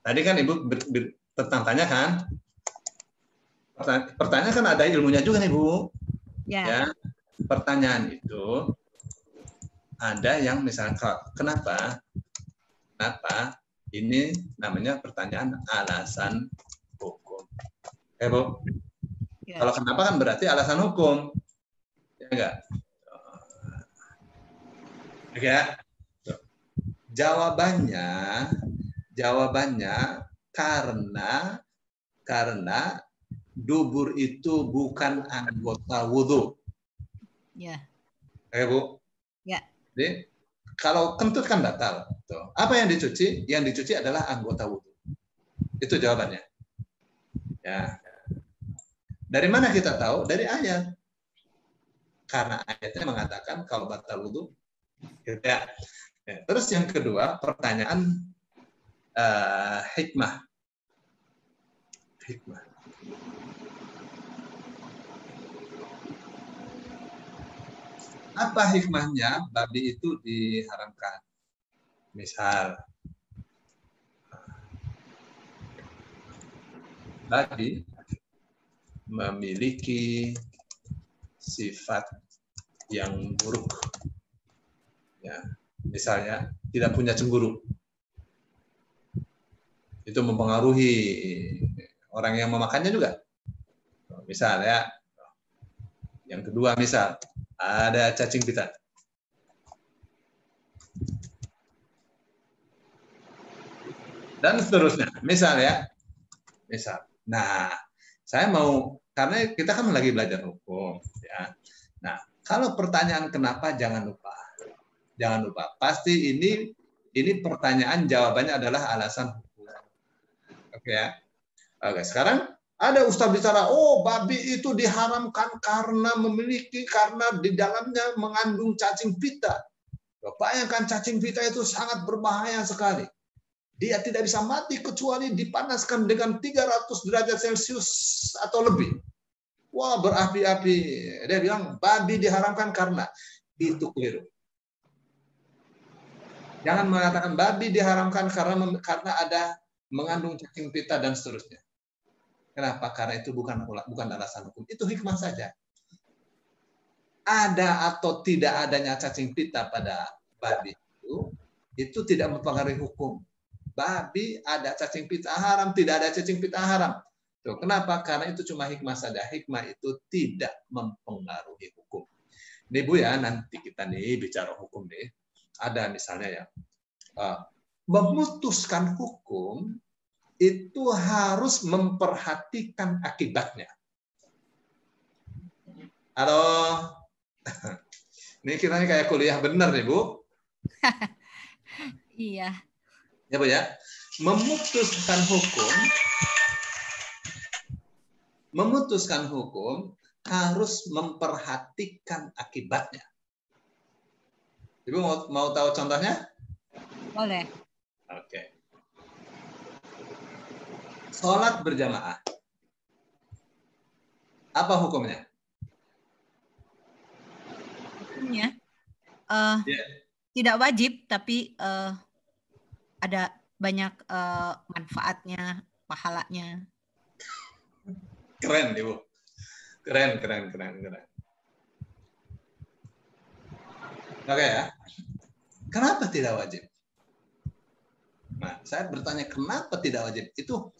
Tadi kan Ibu tentang tanya kan? Pertanyaan kan ada ilmunya juga nih, Bu. Ya. Pertanyaan itu ada yang misalnya kenapa ini namanya pertanyaan alasan hukum. Bu. Ya. Kalau kenapa kan berarti alasan hukum. Ya enggak? Oke. Jawabannya karena dubur itu bukan anggota wudhu. Ya. Bu. Ya. Jadi kalau kentut kan batal. Tuh. Apa yang dicuci? Yang dicuci adalah anggota wudhu. Itu jawabannya. Ya. Dari mana kita tahu? Dari ayat. Karena ayatnya mengatakan kalau batal wudhu. Ya. Terus yang kedua, pertanyaan hikmah. Hikmah. Apa hikmahnya babi itu diharamkan? Misal, babi memiliki sifat yang buruk. Ya, misalnya tidak punya cemburu. Itu mempengaruhi orang yang memakannya juga. Misal ya, yang kedua misal ada cacing pita. Dan seterusnya. Misal ya. Misal. Nah, saya mau, karena kita kan lagi belajar hukum. Ya. Nah, kalau pertanyaan kenapa, jangan lupa. Jangan lupa. Pasti ini pertanyaan jawabannya adalah alasan hukum. Oke ya. Oke, sekarang ada ustaz bicara, oh babi itu diharamkan karena di dalamnya mengandung cacing pita. Bayangkan cacing pita itu sangat berbahaya sekali. Dia tidak bisa mati kecuali dipanaskan dengan 300 derajat Celcius atau lebih. Wah, berapi-api. Dia bilang babi diharamkan karena itu keliru. Jangan mengatakan babi diharamkan karena ada mengandung cacing pita dan seterusnya. Kenapa? Karena itu bukan alasan hukum. Itu hikmah saja. Ada atau tidak adanya cacing pita pada babi itu tidak mempengaruhi hukum. Babi ada cacing pita haram, tidak ada cacing pita haram. Tuh, kenapa? Karena itu cuma hikmah saja. Hikmah itu tidak mempengaruhi hukum. Nih Bu ya, nanti kita nih bicara hukum nih. Ada misalnya ya, memutuskan hukum itu harus memperhatikan akibatnya. Halo, ini kita kayak kuliah benar nih Bu. Iya. Ya Bu ya, memutuskan hukum harus memperhatikan akibatnya. Ibu mau tahu contohnya? Boleh. Oke. Sholat berjamaah. Apa hukumnya? Hukumnya tidak wajib, tapi ada banyak manfaatnya, pahalanya. Keren, Ibu. Keren. Oke ya. Kenapa tidak wajib? Saya bertanya kenapa tidak wajib? Itu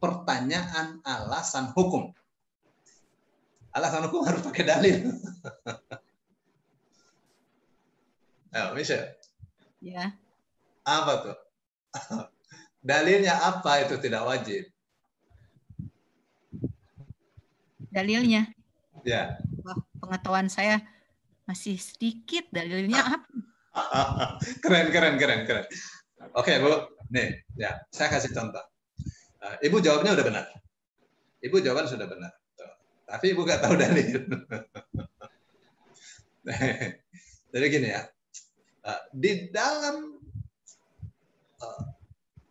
pertanyaan alasan hukum. Alasan hukum harus pakai dalil. Ayo, Michelle. Ya. Apa tuh? Dalilnya apa itu tidak wajib? Dalilnya? Ya. Wah, pengetahuan saya masih sedikit. Dalilnya apa? Keren. Oke, Bu. Nih, ya, saya kasih contoh. Ibu jawabnya udah benar. Ibu jawaban sudah benar. Tapi Ibu nggak tahu dalil. Jadi gini ya. Di dalam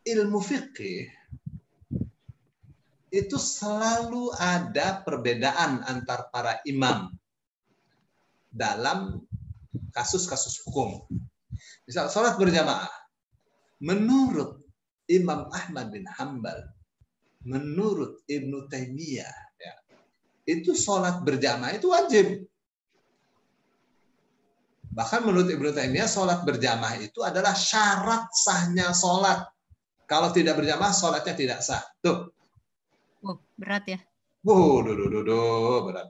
ilmu fikih itu selalu ada perbedaan antar para imam dalam kasus-kasus hukum. Misal sholat berjamaah, menurut Imam Ahmad bin Hambal, menurut Ibnu Taimiyah, ya, itu sholat berjamaah itu wajib. Bahkan menurut Ibnu Taimiyah, sholat berjamaah itu adalah syarat sahnya sholat. Kalau tidak berjamaah, sholatnya tidak sah. Tuh. Oh, berat ya? Berat.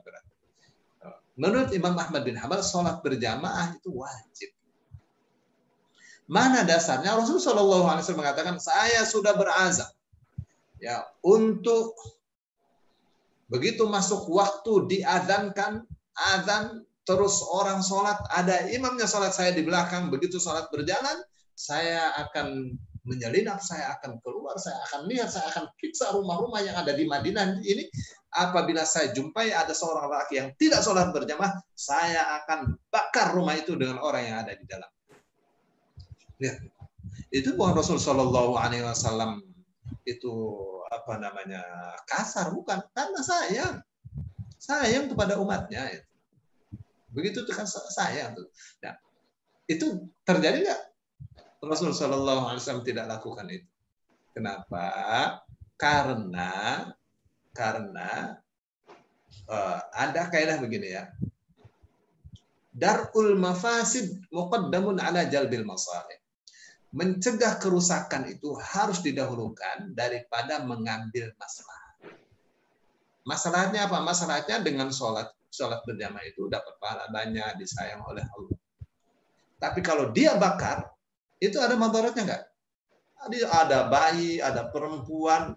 Menurut Imam Ahmad bin Hambal, sholat berjamaah itu wajib. Mana dasarnya? Rasulullah SAW mengatakan, saya sudah berazam ya untuk begitu masuk waktu diadzankan, azan, terus orang sholat, ada imamnya sholat, saya di belakang, begitu sholat berjalan, saya akan menyelinap, saya akan keluar, saya akan lihat, saya akan periksa rumah-rumah yang ada di Madinah ini. Apabila saya jumpai ada seorang laki yang tidak sholat berjamaah, saya akan bakar rumah itu dengan orang yang ada di dalam. Lihat, itu bukan Rasul Shallallahu Alaihi Wasallam itu apa namanya kasar, bukan, karena sayang kepada umatnya. Begitu itu kan sayang. Nah, itu terjadi nggak? Rasul Shallallahu Alaihi Wasallam tidak lakukan itu. Kenapa? Karena ada kaidah begini ya. Darul mafasid muqaddamun ala jalbil masalih. Mencegah kerusakan itu harus didahulukan daripada mengambil maslahat. Masalahnya apa? Masalahnya dengan sholat berjamaah itu dapat pahala banyak, disayang oleh Allah. Tapi kalau dia bakar, itu ada madaratnya nggak? Ada bayi, ada perempuan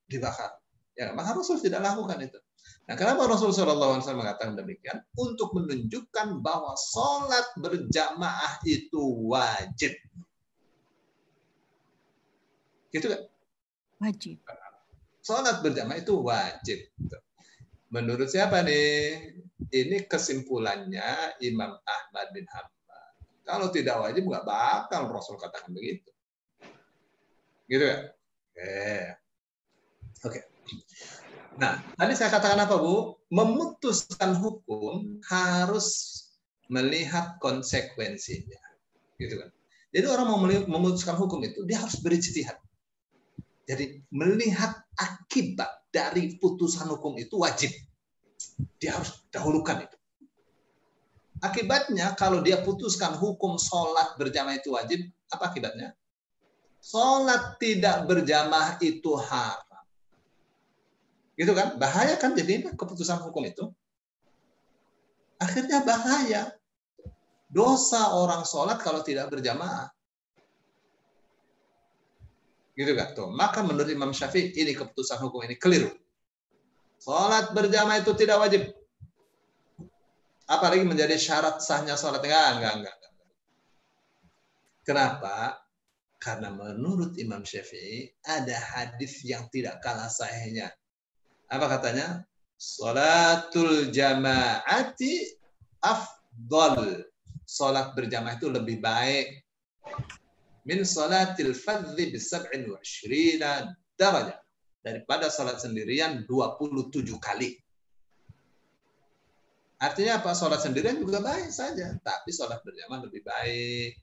dibakar. Ya, maka Rasul tidak lakukan itu. Nah, kenapa Rasul SAW mengatakan demikian? Untuk menunjukkan bahwa sholat berjamaah itu wajib. Gitu kan? Wajib. Sholat berjamaah itu wajib. Menurut siapa nih? Ini kesimpulannya Imam Ahmad bin Hambal. Kalau tidak wajib, nggak bakal Rasul katakan begitu. Gitu ya? Oke. Nah, tadi saya katakan apa, Bu? Memutuskan hukum harus melihat konsekuensinya. Gitu kan? Jadi orang mau memutuskan hukum itu, dia harus berijtihad. Jadi melihat akibat dari putusan hukum itu wajib. Dia harus dahulukan itu. Akibatnya kalau dia putuskan hukum sholat berjamaah itu wajib, apa akibatnya? Sholat tidak berjamaah itu haram. Gitu kan? Bahaya kan jadi keputusan hukum itu. Akhirnya bahaya. Dosa orang sholat kalau tidak berjamaah. Gitu kan? Tuh. Maka menurut Imam Syafi'i ini keputusan hukum ini keliru. Sholat berjamaah itu tidak wajib. Apalagi menjadi syarat sahnya sholat. Enggak. Kenapa? Karena menurut Imam Syafi'i ada hadis yang tidak kalah sahihnya. Apa katanya? Sholatul jama'ati afdal. Sholat berjamaah itu lebih baik. Min sholatil fadhi bisab'in wa 20 darajah. Daripada sholat sendirian 27 kali. Artinya apa? Sholat sendirian juga baik saja. Tapi sholat berjamaah lebih baik.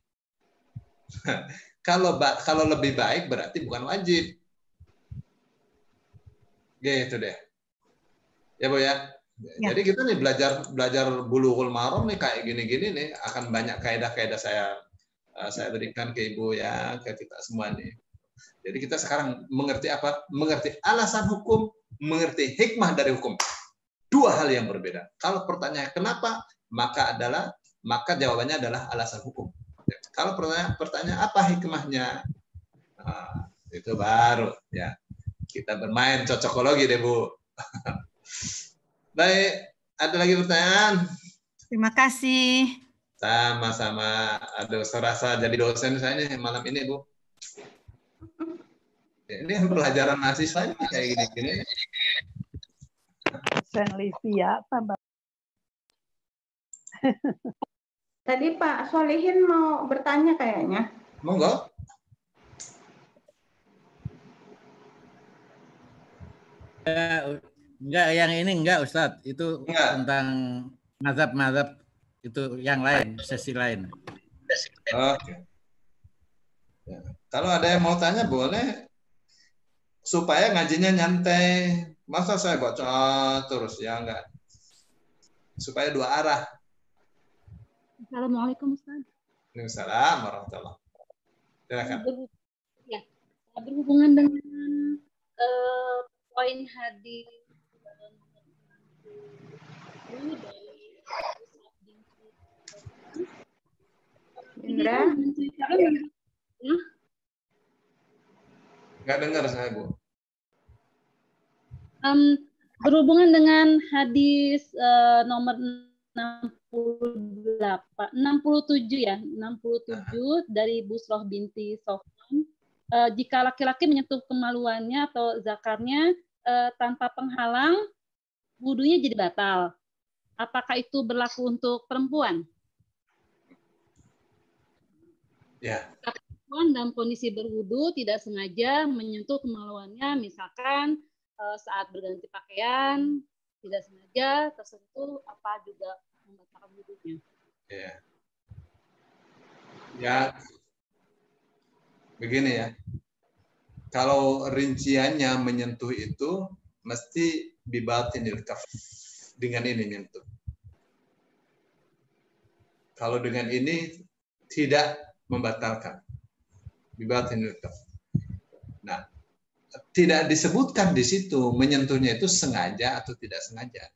Kalau lebih baik berarti bukan wajib. Gitu deh. Ya, Bu ya. Ya. Jadi kita nih belajar Bulughul Maram nih kayak gini-gini nih akan banyak kaidah-kaidah saya berikan ke Ibu ya, ke kita semua nih. Jadi kita sekarang mengerti apa? Mengerti alasan hukum, mengerti hikmah dari hukum. Dua hal yang berbeda. Kalau pertanyaan kenapa, maka jawabannya adalah alasan hukum. Kalau pertanyaan apa hikmahnya, nah, itu baru ya kita bermain cocokologi deh Bu. Baik, ada lagi pertanyaan? Terima kasih. Sama-sama. Aduh, serasa jadi dosen saya nih malam ini Bu. Ini pelajaran mahasiswa ini kayak gini-gini. Dosen Livia tambah. Tadi Pak Solihin mau bertanya kayaknya. Monggo. Enggak, yang ini enggak Ustadz. Itu tentang mazhab-mazhab itu yang lain, sesi lain. Oke. Ya. Kalau ada yang mau tanya boleh, supaya ngajinya nyantai. Masa saya baca terus ya enggak? Supaya dua arah. Assalamualaikum Ustaz. Waalaikumsalam warahmatullahi wabarakatuh. Silakan. Ya, berhubungan dengan poin hadis Indra? Nggak dengar saya, Bu. Berhubungan dengan hadis nomor 67 ya, 67 dari Busroh binti Sofwan. Jika laki-laki menyentuh kemaluannya atau zakarnya tanpa penghalang, wudunya jadi batal. Apakah itu berlaku untuk perempuan? Ya. Perempuan dalam kondisi berwudu tidak sengaja menyentuh kemaluannya, misalkan saat berganti pakaian tidak sengaja tersentuh, apa juga membatalkan wudunya? Ya. Ya. Begini ya. Kalau rinciannya menyentuh itu mesti bibatinil kaf, dengan ini nyentuh. Kalau dengan ini tidak membatalkan. Bibatinil kaf. Nah, tidak disebutkan di situ menyentuhnya itu sengaja atau tidak sengaja.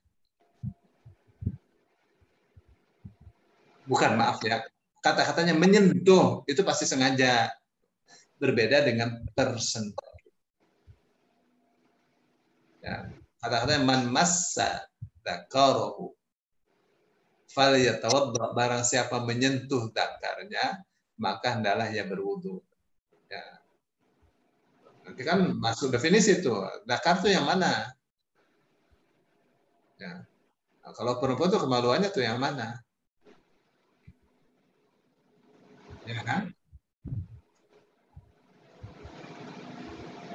Bukan, maaf ya. Kata-katanya menyentuh itu pasti sengaja. Berbeda dengan tersentuh. Ya, kata-katanya man massa dzakarahu falyatawadda, barang siapa menyentuh zakarnya maka hendaklah ia berwudu. Ya. Nanti kan masuk definisi itu. Zakar itu yang mana? Ya. Nah, kalau perempuan itu kemaluannya tuh yang mana? Ya kan?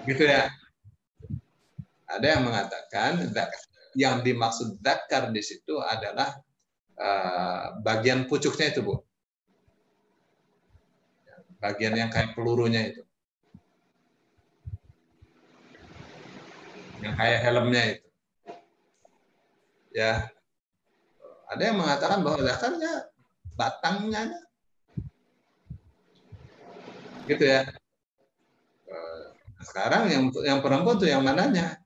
Gitu ya. Ada yang mengatakan yang dimaksud zakar di situ adalah bagian pucuknya itu, Bu. Bagian yang kayak pelurunya itu. Yang kayak helmnya itu. Ya. Ada yang mengatakan bahwa zakarnya batangnya. Gitu ya. Sekarang yang perempuan tuh yang mananya?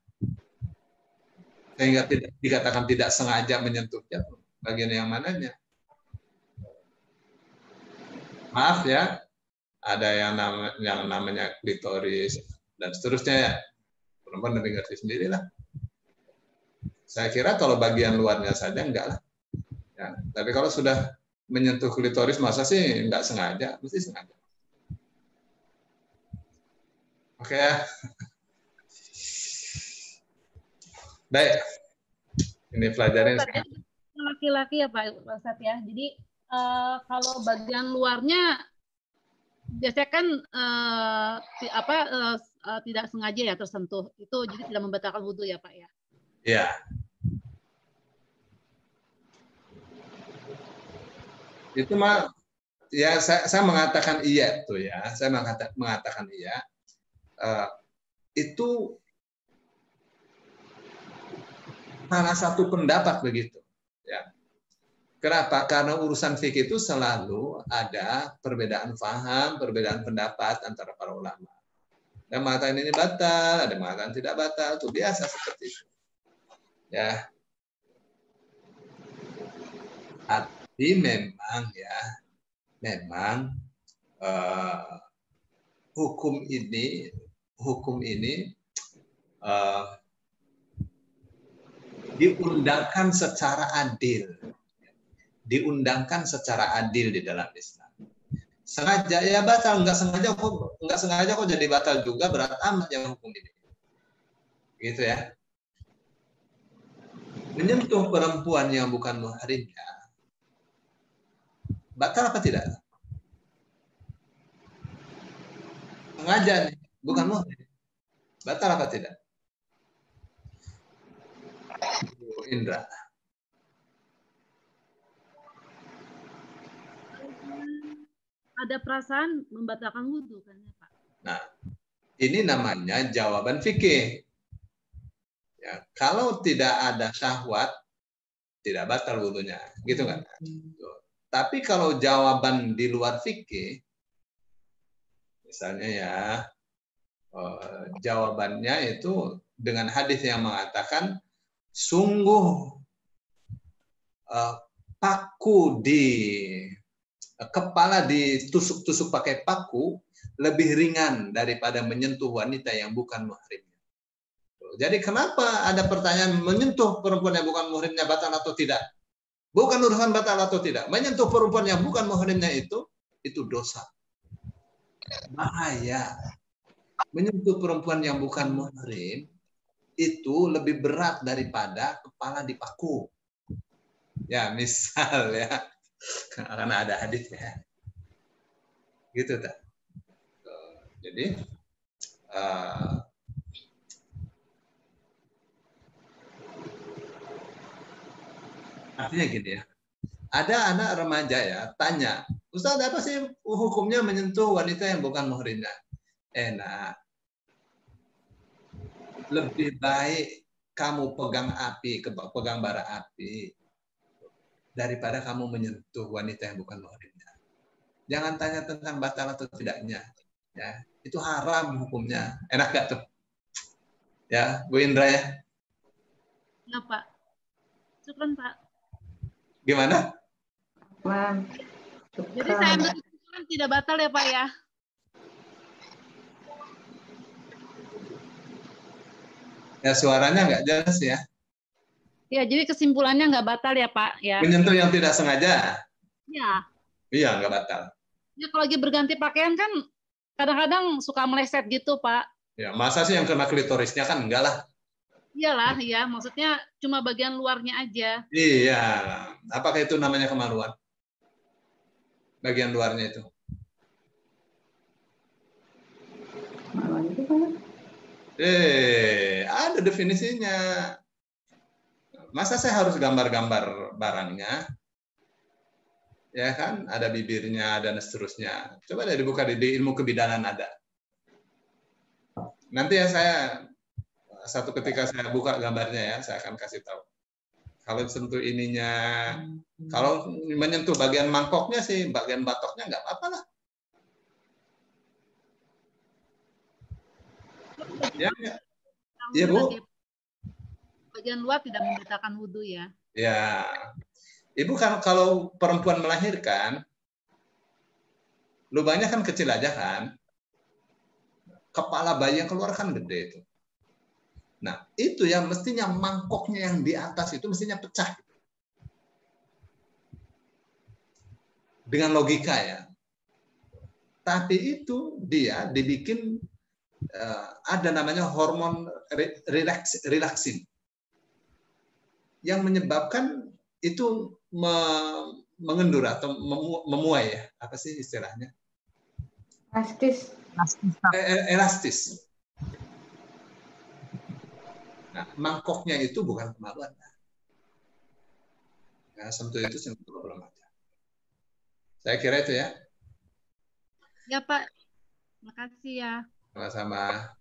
Sehingga tidak dikatakan tidak sengaja menyentuhnya, bagian yang mananya? Maaf ya, ada yang namanya klitoris dan seterusnya ya. Perempuan lebih ngerti sendirilah. Saya kira kalau bagian luarnya saja enggak lah. Ya, tapi kalau sudah menyentuh klitoris masa sih enggak sengaja, mesti sengaja. Oke ya. Baik. Ini pelajaran laki-laki ya Pak Ustadz ya. Jadi kalau bagian luarnya biasanya kan tidak sengaja ya tersentuh. Itu jadi tidak membatalkan wudu ya Pak ya. Iya. Itu mah ya saya mengatakan iya tuh ya. Saya mengatakan iya. Itu salah satu pendapat begitu. Ya. Kenapa? Karena urusan fikih itu selalu ada perbedaan paham, perbedaan pendapat antara para ulama. Yang mengatakan ini batal, ada yang mengatakan tidak batal, itu biasa seperti itu. Ya. Tapi memang ya, memang hukum ini diundangkan secara adil. Diundangkan secara adil di dalam Islam. Sengaja ya batal, nggak sengaja kok jadi batal juga, berat amat ya hukum ini. Gitu ya. Menyentuh perempuan yang bukan muhrimnya batal apa tidak? Sengaja nih, bukan muhrim. Batal apa tidak? Indra. Ada perasaan membatalkan wudhu kan ya Pak? Nah, ini namanya jawaban fikih. Ya, kalau tidak ada syahwat, tidak batal wudhunya, gitu kan? Tapi kalau jawaban di luar fikih, misalnya ya, jawabannya itu dengan hadis yang mengatakan sungguh paku di kepala ditusuk-tusuk pakai paku lebih ringan daripada menyentuh wanita yang bukan muhrimnya. Jadi kenapa ada pertanyaan menyentuh perempuan yang bukan muhrimnya batal atau tidak? Bukan urusan batal atau tidak. Menyentuh perempuan yang bukan muhrimnya itu dosa. Bahaya. Menyentuh perempuan yang bukan muhrim itu lebih berat daripada kepala dipaku. Ya, misal ya. Karena ada hadisnya. Gitu tak. Jadi artinya gini ya. Ada anak remaja ya tanya, Ustaz apa sih hukumnya menyentuh wanita yang bukan muhrimnya? Enak. Lebih baik kamu pegang bara api daripada kamu menyentuh wanita yang bukan muhrimnya. Jangan tanya tentang batal atau tidaknya. Ya, itu haram hukumnya. Enak gak tuh? Ya, Bu Indra ya? Ya Pak. Syukran Pak. Gimana? Jadi saya ambil kesimpulan tidak batal ya Pak ya? Ya suaranya nggak jelas ya. Ya, jadi kesimpulannya nggak batal ya Pak ya. Menyentuh yang tidak sengaja. Ya. Iya, nggak batal. Ya kalau lagi berganti pakaian kan kadang-kadang suka meleset gitu Pak. Ya, masa sih yang kena klitorisnya kan enggak lah. Iyalah ya, maksudnya cuma bagian luarnya aja. Iya. Apakah itu namanya kemaluan? Bagian luarnya itu. Ada definisinya. Masa saya harus gambar-gambar barangnya? Ya kan, ada bibirnya dan seterusnya. Coba deh dibuka di ilmu kebidanan ada. Nanti ya saya satu ketika saya buka gambarnya ya, saya akan kasih tahu. Kalau sentuh ininya, kalau menyentuh bagian mangkoknya sih, bagian batoknya nggak apa-apa lah. Ya, ya Bu. Bagian luar tidak membatalkan wudhu ya. Ya, Ibu kan kalau perempuan melahirkan, lubangnya kan kecil aja kan. Kepala bayi yang keluar kan gede itu. Nah, itu yang mestinya mangkoknya yang di atas itu mestinya pecah. Dengan logika ya. Tapi itu dia dibikin ada namanya hormon relaksin. Yang menyebabkan itu mengendur atau memuai ya. Apa sih istilahnya? Elastis. Nah, mangkoknya itu bukan kemaluan. Ya, sentuh itu sentuh belum ada. Saya kira itu ya. Ya Pak, makasih ya. Sama-sama.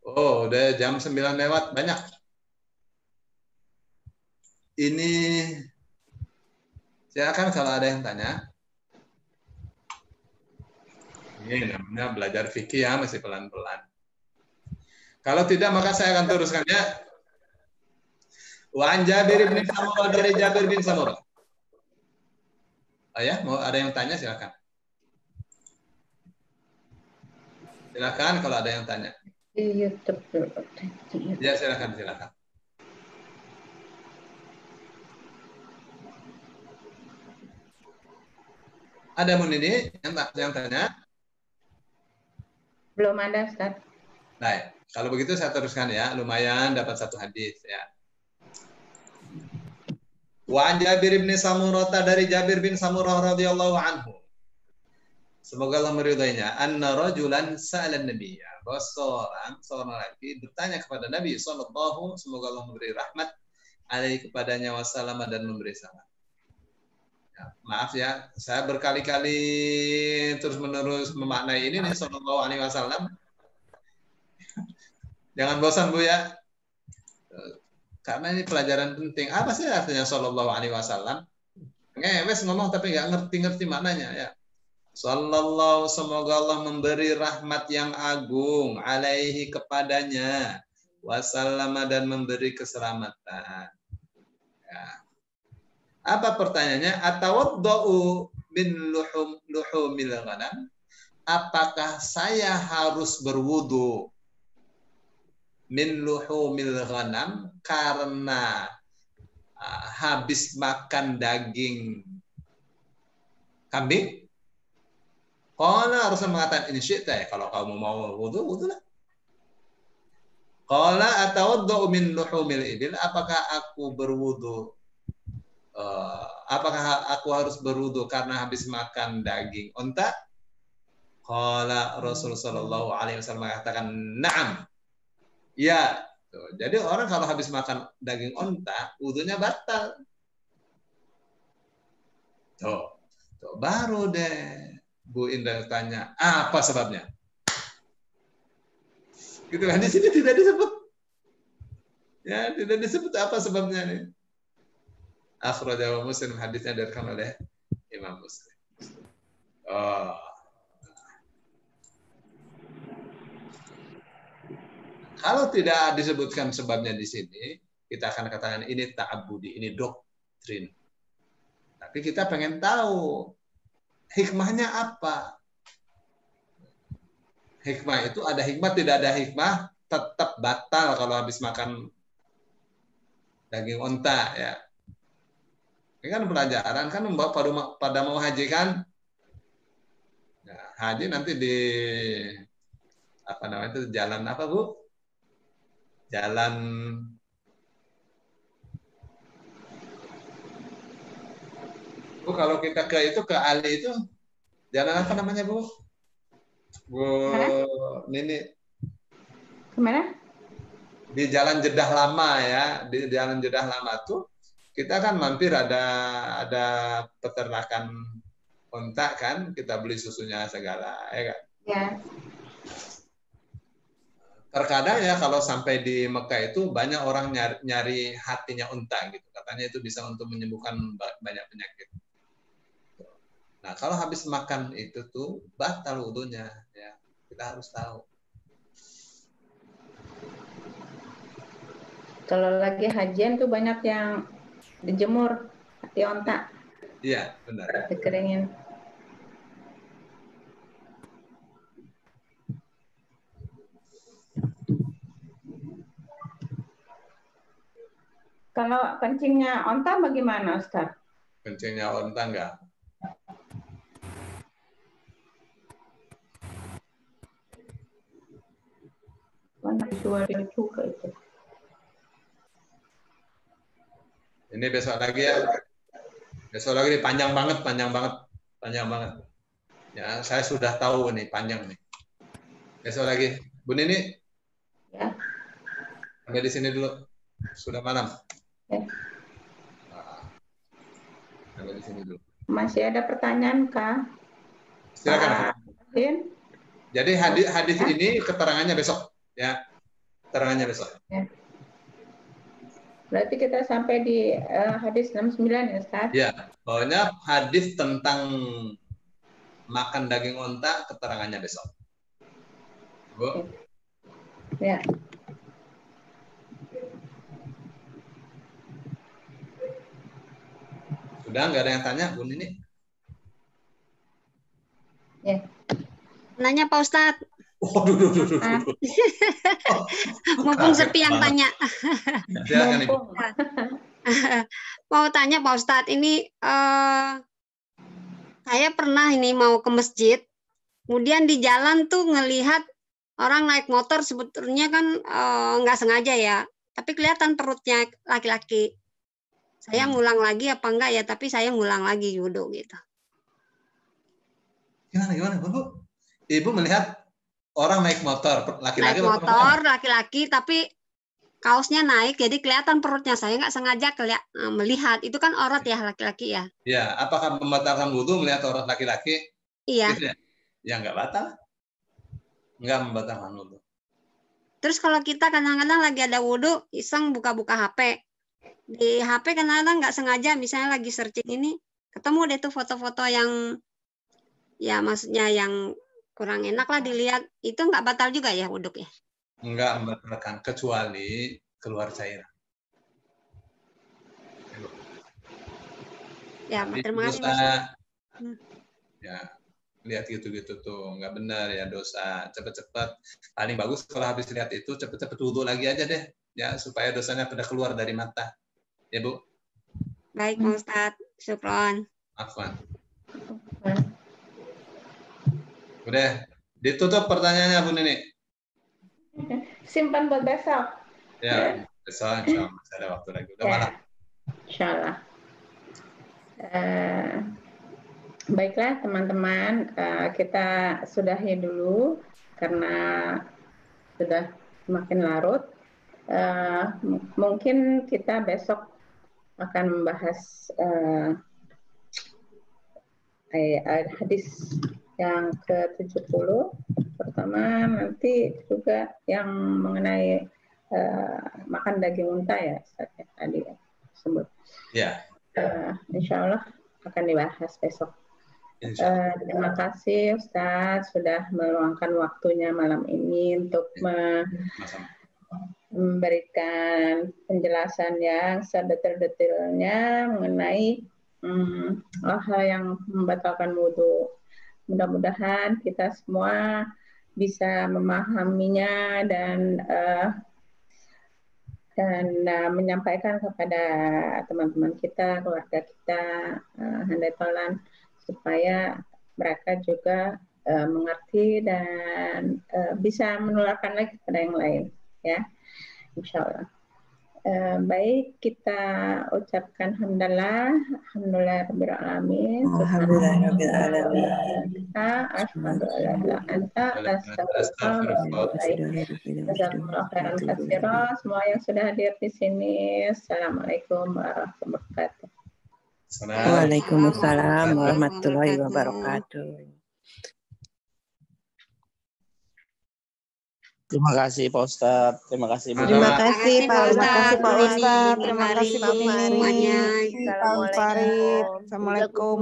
Oh, udah jam 9 lewat, banyak. Ini silakan kalau ada yang tanya. Ini namanya belajar fikih ya, masih pelan-pelan. Kalau tidak maka saya akan teruskan ya. Wa an Jabir bin Samurah, dari Jabir bin Samurah. Oh ya, mau ada yang tanya silakan. Silakan kalau ada yang tanya. Ya, silakan. Ada mun ini yang tanya? Belum ada, Ustaz. Baik, kalau begitu saya teruskan ya. Lumayan dapat satu hadis ya. Wa an Jabir bin Samurah, dari Jabir bin Samurah radhiyallahu anhu. Semoga Allah meridainya. Anna rajulan sa'ala an-nabiyya. Bahwa seorang laki bertanya kepada Nabi sallallahu, semoga Allah memberi rahmat alaihi kepadanya wasallam dan memberi salam. Ya, maaf ya, saya berkali-kali terus-menerus memaknai ini nih sallallahu alaihi wasallam. Jangan bosan Bu ya. Karena ini pelajaran penting. Apa sih artinya sallallahu alaihi wasallam? Ngewes ngomong tapi nggak ngerti-ngerti maknanya ya. Sallallahu, semoga Allah memberi rahmat yang agung alaihi kepadanya, wasallama dan memberi keselamatan. Ya. Apa pertanyaannya? Atawaddau min luhumil ghanam? Apakah saya harus berwudu min luhumil ghanam karena habis makan daging kambing? Qala, Rasul mengatakan ini syi'ta, ya kalau kamu mau wudu, wudulah. Qala atawaddau min luhumil ibil, apakah aku berwudu apakah aku harus berwudu karena habis makan daging unta? Qala, Rasul sallallahu alaihi wasallam mengatakan na'am. Ya. Tuh, jadi orang kalau habis makan daging unta, wudunya batal. Tuh baru deh Bu Indah tanya, apa sebabnya? Gitu kan, di sini tidak disebut. Ya, tidak disebut apa sebabnya nih. Akhrajahu Muslim, hadisnya direkam oleh Imam Muslim. Oh. Kalau tidak disebutkan sebabnya di sini, kita akan katakan ini ta'abbudi, ini doktrin. Tapi kita pengen tahu hikmahnya apa? Hikmah itu ada hikmah, tidak ada hikmah, tetap batal kalau habis makan daging unta ya. Ini kan pelajaran kan pada mau haji kan? Nah, haji nanti di apa namanya itu jalan apa Bu? Jalan Bu, kalau kita ke Ali itu jalan apa namanya Bu? Bu Nini. Kemana? Di Jalan Jeddah Lama ya, di Jalan Jeddah Lama tuh kita kan mampir ada peternakan unta kan, kita beli susunya segala, ya kan? Ya. Terkadang ya kalau sampai di Mekah itu banyak orang nyari hatinya unta gitu, katanya itu bisa untuk menyembuhkan banyak penyakit. Nah, kalau habis makan itu tuh batal wudunya, ya. Kita harus tahu. Kalau lagi hajian tuh banyak yang dijemur hati onta. Iya, benar. Dikeringin. Kalau kencingnya onta bagaimana, Ustaz? Kencingnya onta enggak? Suara juga itu. Ini besok lagi ya. Besok lagi panjang banget. Ya, saya sudah tahu nih panjang nih. Besok lagi, Bu Nini. Ya. Sampai di sini dulu. Sudah malam. Ya. Sampai di sini dulu. Masih ada pertanyaan kah? Silakan. Jadi hadis ya? ini keterangannya besok. Ya, keterangannya besok. Ya. Berarti kita sampai di hadis 69 ya, Ustaz? Ya, pokoknya hadis tentang makan daging unta, keterangannya besok. Bu? Ya. Sudah nggak ada yang tanya, Bu Nini? Ya. Nanya Pak Ustadz. Mumpung sepi yang tanya. Mau tanya Pak Ustadz, ini saya pernah ini mau ke masjid, kemudian di jalan tuh ngelihat orang naik motor, sebetulnya kan nggak sengaja ya, tapi kelihatan perutnya laki-laki. Saya ngulang lagi apa enggak ya, tapi saya ngulang lagi wudhu gitu. Gimana Bu? Ibu melihat orang naik motor, laki-laki. Naik motor, laki-laki, tapi kaosnya naik, jadi kelihatan perutnya. Saya nggak sengaja melihat. Itu kan aurat ya, laki-laki ya. Ya, apakah membatalkan wudhu melihat aurat laki-laki? Iya. Gitu ya? Ya nggak batal. Nggak membatalkan wudhu. Terus kalau kita kadang-kadang lagi ada wudhu, iseng buka-buka HP. Di HP kadang-kadang nggak sengaja, misalnya lagi searching ini, ketemu deh tuh foto-foto yang, ya maksudnya yang kurang enak lah dilihat. Itu nggak batal juga ya wudhu ya? Nggak membatalkan, kecuali keluar cairan. Ya, terima kasih. Ya, lihat gitu-gitu tuh nggak benar ya, dosa. Cepet-cepet, paling bagus kalau habis lihat itu cepet-cepet wudhu lagi aja deh, ya supaya dosanya pada keluar dari mata, ya Bu. Baik Pak Ustadz, syukron. Afwan. Udah ditutup pertanyaannya Bu Nini. Simpan buat besok. Ya, besok insya Allah masih ada waktu lagi. Udah malam. Insya Allah. Baiklah teman-teman, kita sudahi dulu karena sudah semakin larut. Mungkin kita besok akan membahas hadis yang ke-70. Pertama nanti juga yang mengenai makan daging unta ya, tadi sebut. Ya. Insya Allah akan dibahas besok. Terima kasih Ustadz sudah meluangkan waktunya malam ini untuk memberikan penjelasan yang sedetail-detailnya mengenai hal yang membatalkan wudhu. Mudah-mudahan kita semua bisa memahaminya dan menyampaikan kepada teman-teman kita, keluarga kita, handai tolan, supaya mereka juga mengerti dan bisa menularkan lagi kepada yang lain, ya, insya Allah. Baik, kita ucapkan hamdalah, alhamdulillah rabbil alamin, asyhadu an la ilaha anta astaghfiruka. Semua yang sudah hadir di sini, assalamualaikum warahmatullahi wabarakatuh. Waalaikumsalam warahmatullahi wabarakatuh. Terima kasih Pak Ustadz. Terima kasih Bu. Terima kasih Pak Ustadz. Terima kasih Bu Nini. Assalamualaikum.